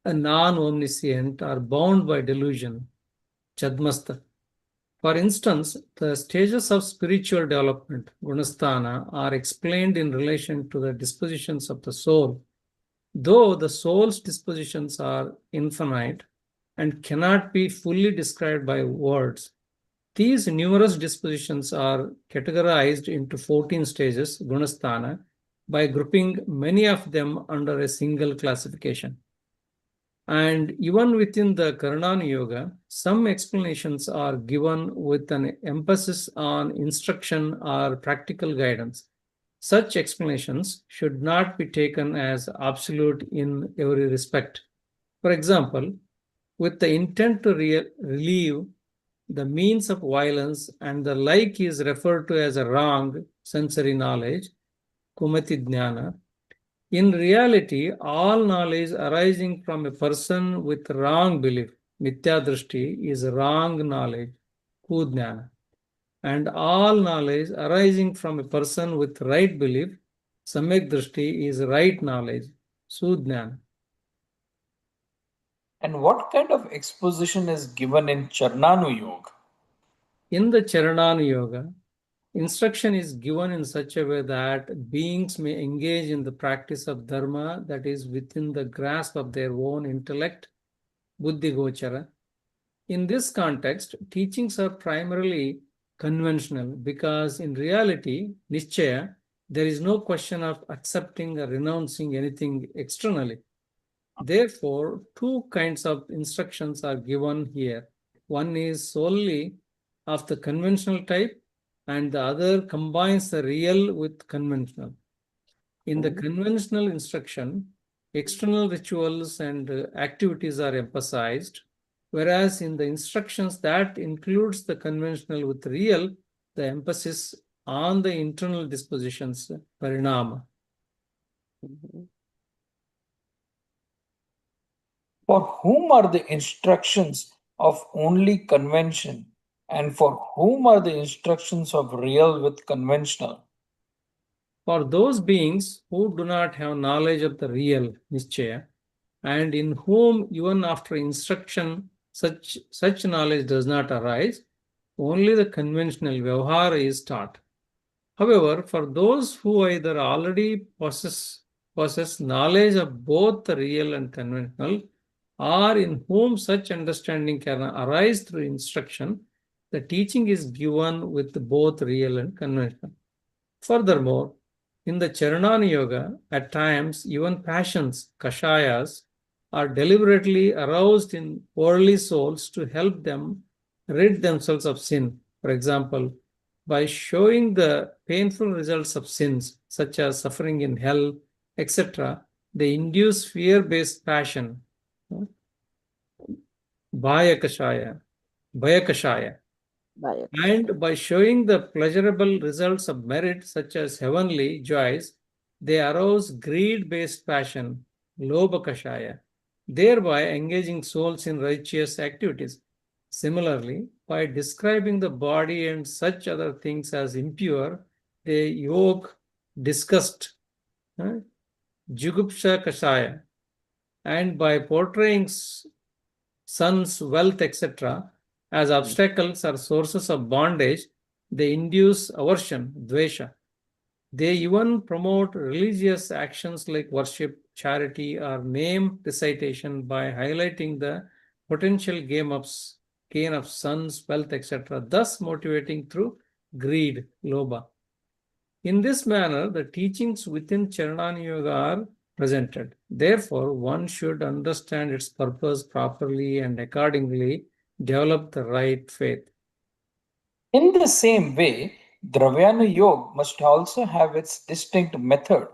a non-omniscient or bound by delusion, Chadmasta. For instance, the stages of spiritual development, Gunasthana, are explained in relation to the dispositions of the soul. Though the soul's dispositions are infinite and cannot be fully described by words, these numerous dispositions are categorized into 14 stages, Gunasthana, by grouping many of them under a single classification. And even within the Karnana Yoga, some explanations are given with an emphasis on instruction or practical guidance. Such explanations should not be taken as absolute in every respect. For example, with the intent to relieve the means of violence and the like is referred to as a wrong sensory knowledge, kumati jnana. In reality, all knowledge arising from a person with wrong belief, mithya drishti, is wrong knowledge, kudjnana. And all knowledge arising from a person with right belief, samyak drishti, is right knowledge, sudjnana. And what kind of exposition is given in Charnanu Yoga? In the Charananu Yoga, instruction is given in such a way that beings may engage in the practice of dharma that is within the grasp of their own intellect, buddhi gochara. In this context, teachings are primarily conventional because in reality, nischaya, there is no question of accepting or renouncing anything externally. Therefore, two kinds of instructions are given here. One is solely of the conventional type, and the other combines the real with conventional. In the conventional instruction, external rituals and activities are emphasized, whereas in the instructions that includes the conventional with real, the emphasis on the internal dispositions, parinama. For whom are the instructions of only convention, and for whom are the instructions of real with conventional? For those beings who do not have knowledge of the real nischaya, and in whom even after instruction such knowledge does not arise, only the conventional vyavahara is taught. However, for those who either already possess knowledge of both the real and conventional, or in whom such understanding can arise through instruction, the teaching is given with both real and conventional. Furthermore, in the Charanana Yoga, at times even passions, kashayas, are deliberately aroused in worldly souls to help them rid themselves of sin. For example, by showing the painful results of sins, such as suffering in hell, etc., they induce fear-based passion, bhaya kashaya, and by showing the pleasurable results of merit, such as heavenly joys, they arouse greed-based passion, lobha kashaya, thereby engaging souls in righteous activities. Similarly, by describing the body and such other things as impure, they evoke disgust, jugupsha kashaya, and by portraying sons, wealth, etc., as obstacles or sources of bondage, they induce aversion, dvesha. They even promote religious actions like worship, charity, or name recitation by highlighting the potential gain of sons, wealth, etc., thus motivating through greed, lobha. In this manner, the teachings within Charanana Yoga are presented. Therefore, one should understand its purpose properly and accordingly develop the right faith. In the same way, Dravyana Yoga must also have its distinct method.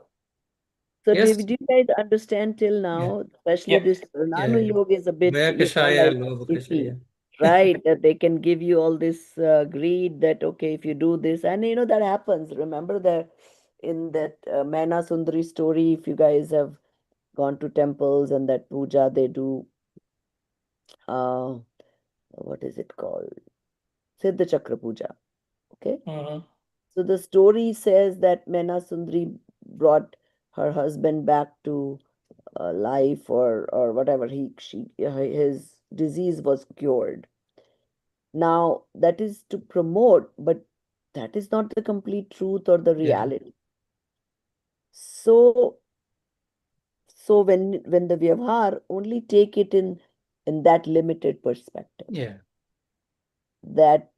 So Yes. did you guys understand till Yeah. now? Especially Yeah. this Nano Yeah. Yoga is a bit, Vayakashaya, like Lobhakashaya. iffy, right? That they can give you all this greed that, okay, if you do this, and that happens. Remember that in that Maina Sundari story, if you guys have gone to temples and that puja, they do, what is it called? Siddha Chakra Puja. Okay. Mhm. So the story says that Maina Sundari brought her husband back to life, or whatever, his disease was cured. Now that is to promote, but that is not the complete truth or the Yeah. reality. So when the vyavhar, only take it in that limited perspective, Yeah. that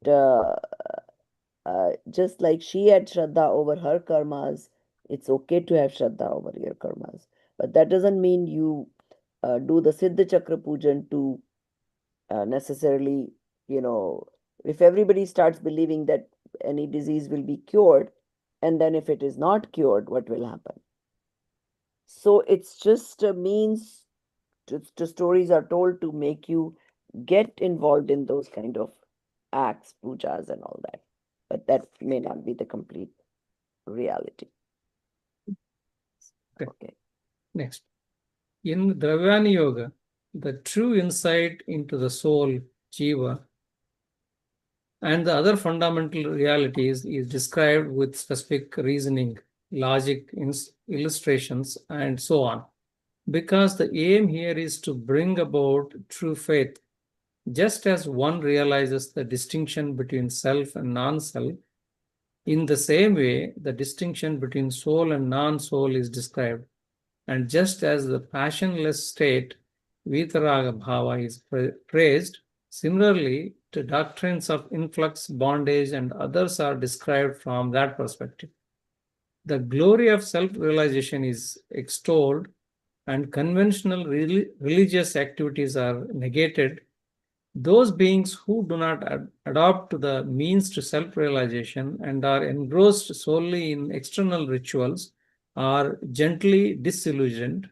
just like she had shraddha over her karmas, it's okay to have shraddha over your karmas, but that doesn't mean you do the Siddha Chakra Pujan to necessarily, if everybody starts believing that any disease will be cured, and then if it is not cured, what will happen? So it's just a means to stories are told to make you get involved in those kind of acts, pujas, and all that. But that may not be the complete reality. Okay. Okay. Next. In Dravyana Yoga, the true insight into the soul, jiva, and the other fundamental realities is described with specific reasoning, logic, illustrations, and so on. because the aim here is to bring about true faith. Just as one realizes the distinction between self and non-self, in the same way, the distinction between soul and non-soul is described. And just as the passionless state, Vitaraga Bhava, is praised, similarly, the doctrines of influx, bondage, and others are described from that perspective. The glory of self-realization is extolled, and conventional religious activities are negated. Those beings who do not adopt the means to self-realization and are engrossed solely in external rituals are gently disillusioned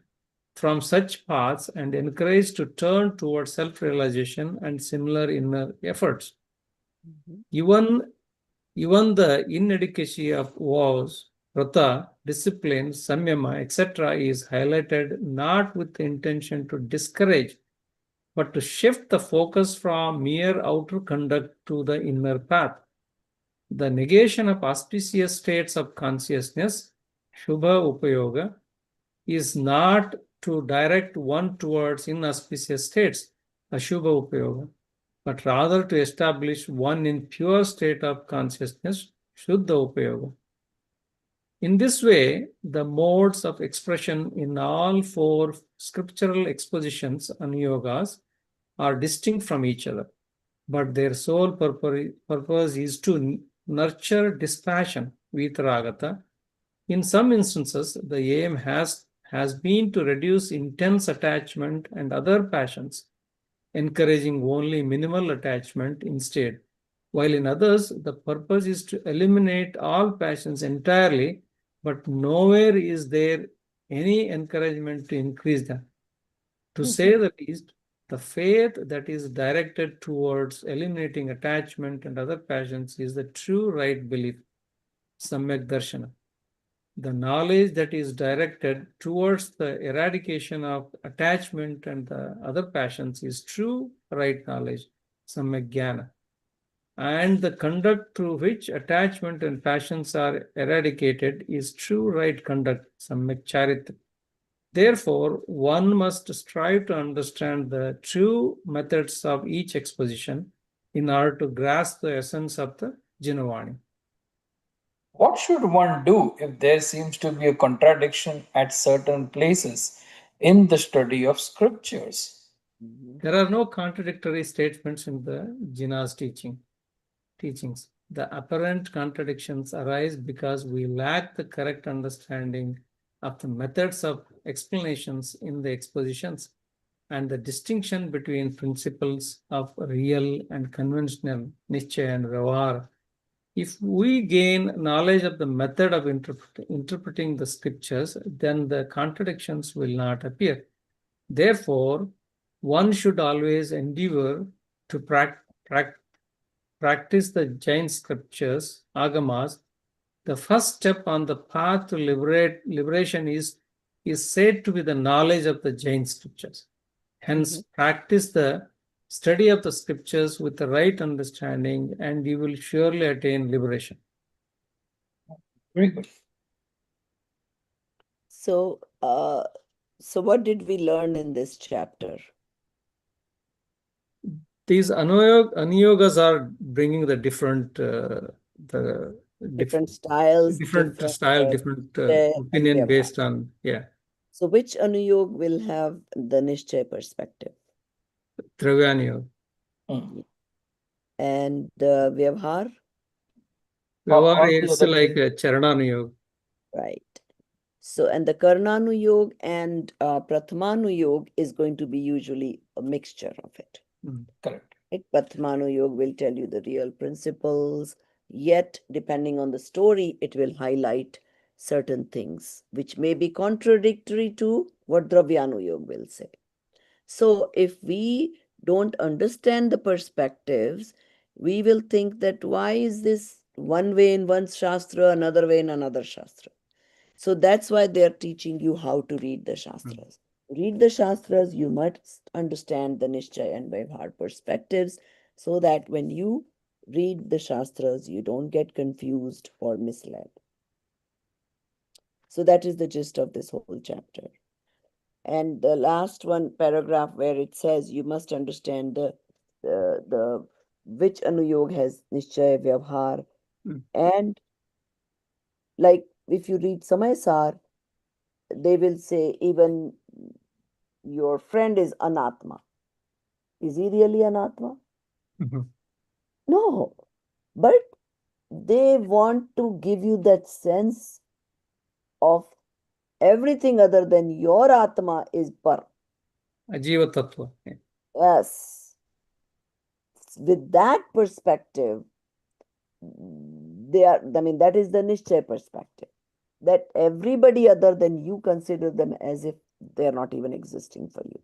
from such paths and encouraged to turn towards self-realization and similar inner efforts. Even the inadequacy of vows, vrata, discipline, samyama, etc. is highlighted not with the intention to discourage, but to shift the focus from mere outer conduct to the inner path. The negation of auspicious states of consciousness, Shubha Upayoga, is not to direct one towards inauspicious states, Ashubha Upayoga, but rather to establish one in pure state of consciousness, Shuddha Upayoga. In this way, the modes of expression in all four scriptural expositions on yogas are distinct from each other, but their sole purpose is to nurture dispassion, vitaragata. In some instances, the aim has been to reduce intense attachment and other passions, encouraging only minimal attachment instead, while in others, the purpose is to eliminate all passions entirely, but nowhere is there any encouragement to increase them. To say the least, the faith that is directed towards eliminating attachment and other passions is the true right belief, Samyak Darshana. The knowledge that is directed towards the eradication of attachment and the other passions is true right knowledge, Samyak Jnana. And the conduct through which attachment and passions are eradicated is true right conduct, Samyak Charitra. Therefore, one must strive to understand the true methods of each exposition in order to grasp the essence of the Jinavani. What should one do if there seems to be a contradiction at certain places in the study of scriptures? There are no contradictory statements in the Jina's teachings. The apparent contradictions arise because we lack the correct understanding of the methods of explanations in the expositions and the distinction between principles of real and conventional nischaya and vyavahara. If we gain knowledge of the method of interpreting the scriptures, then the contradictions will not appear. Therefore, one should always endeavor to practice the Jain scriptures, agamas. The first step on the path to liberation is said to be the knowledge of the Jain scriptures. Hence, practice the study of the scriptures with the right understanding, and you will surely attain liberation. Very good. So, what did we learn in this chapter? These anuyogas are bringing the different styles, different style, different opinion based on, yeah. So which anuyog will have the Nishchay perspective? Dravyana And Vyavhar? Vyavhar is like a Charananuyog. Right. So, and the Karnanuyog and Prathamanuyog is going to be usually a mixture of it. Correct. Right? Prathamanuyog will tell you the real principles, yet depending on the story, it will highlight certain things which may be contradictory to what Dravyanuyog will say. So if we don't understand the perspectives, we will think that why is this one way in one Shastra, another way in another Shastra? So that's why they're teaching you how to read the Shastras. Read the Shastras, you must understand the Nishchay and Vyavhar perspectives so that when you read the Shastras, you don't get confused or misled. So that is the gist of this whole chapter. And the last one paragraph where it says you must understand the which anuyog has nischay vyavhar, and like if you read Samay Sar, they will say even your friend is anatma. Is he really anatma? No, but they want to give you that sense of everything other than your atma is par. Ajiva Tattva. Yeah. Yes. With that perspective, that is the Nischay perspective. That everybody other than you consider them as if they're not even existing for you.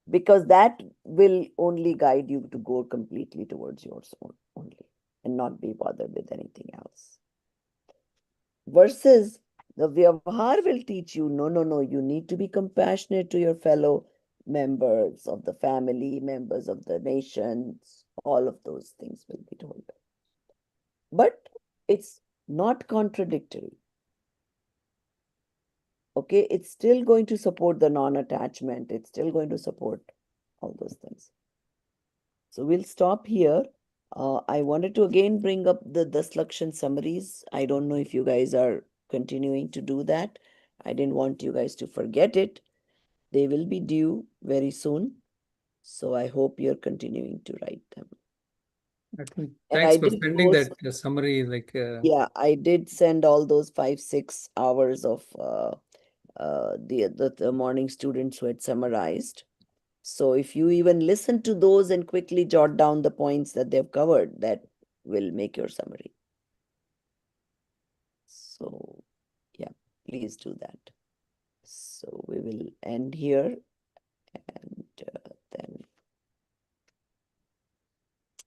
Because that will only guide you to go completely towards yours only and not be bothered with anything else. Versus the Vyavahar will teach you no, you need to be compassionate to your fellow members of the family, members of the nations, all of those things will be told. But it's not contradictory. Okay, it's still going to support the non-attachment, it's still going to support all those things. So we'll stop here. I wanted to again bring up the Daslakshan summaries. I don't know if you guys are continuing to do that. I didn't want you guys to forget it. They will be due very soon. So I hope you're continuing to write them. And Thanks I for did sending post, that summary. yeah, I did send all those 5-6 hours of the morning students who had summarized. So if you even listen to those and quickly jot down the points that they've covered, that will make your summary. So yeah, please do that. So we will end here and then.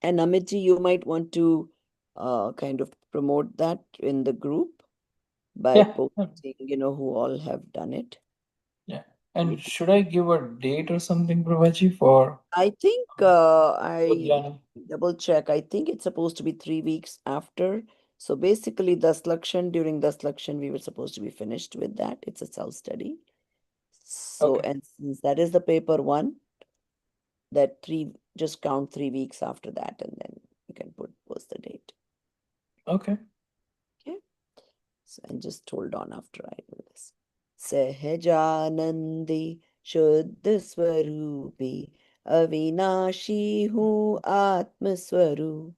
And Amitji, you might want to kind of promote that in the group by posting, who all have done it. Yeah. And should I give a date or something, Prabhaji, for I think I Udhyana? double check. I think it's supposed to be 3 weeks after. So basically, during Daslakshan, we were supposed to be finished with that. It's a self-study. So, Okay. and since that is the paper one, just count 3 weeks after that, and then you can post the date. Okay. Okay. So, and just hold on after I do this. Sahajanandi Shuddha Swarupi Avinashi Hu Atma Swarup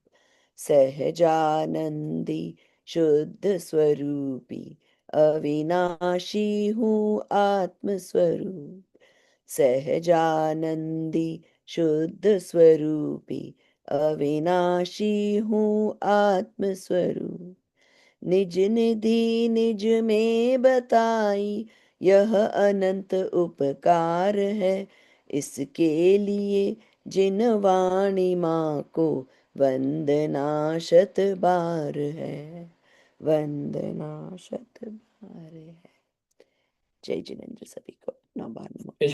Sahajanandi Shuddha Swarupi Avinashi Hu Atma Swarup Sahajanandi Shuddha Swarupi Avinashi Hu Atma Swarup निज निधि निज में बताई यह अनंत उपकार है इसके लिए जिन वाणी माँ को वंदना शत बार है वंदना शत बार है जय जिनेन्द्र सभी को नमः।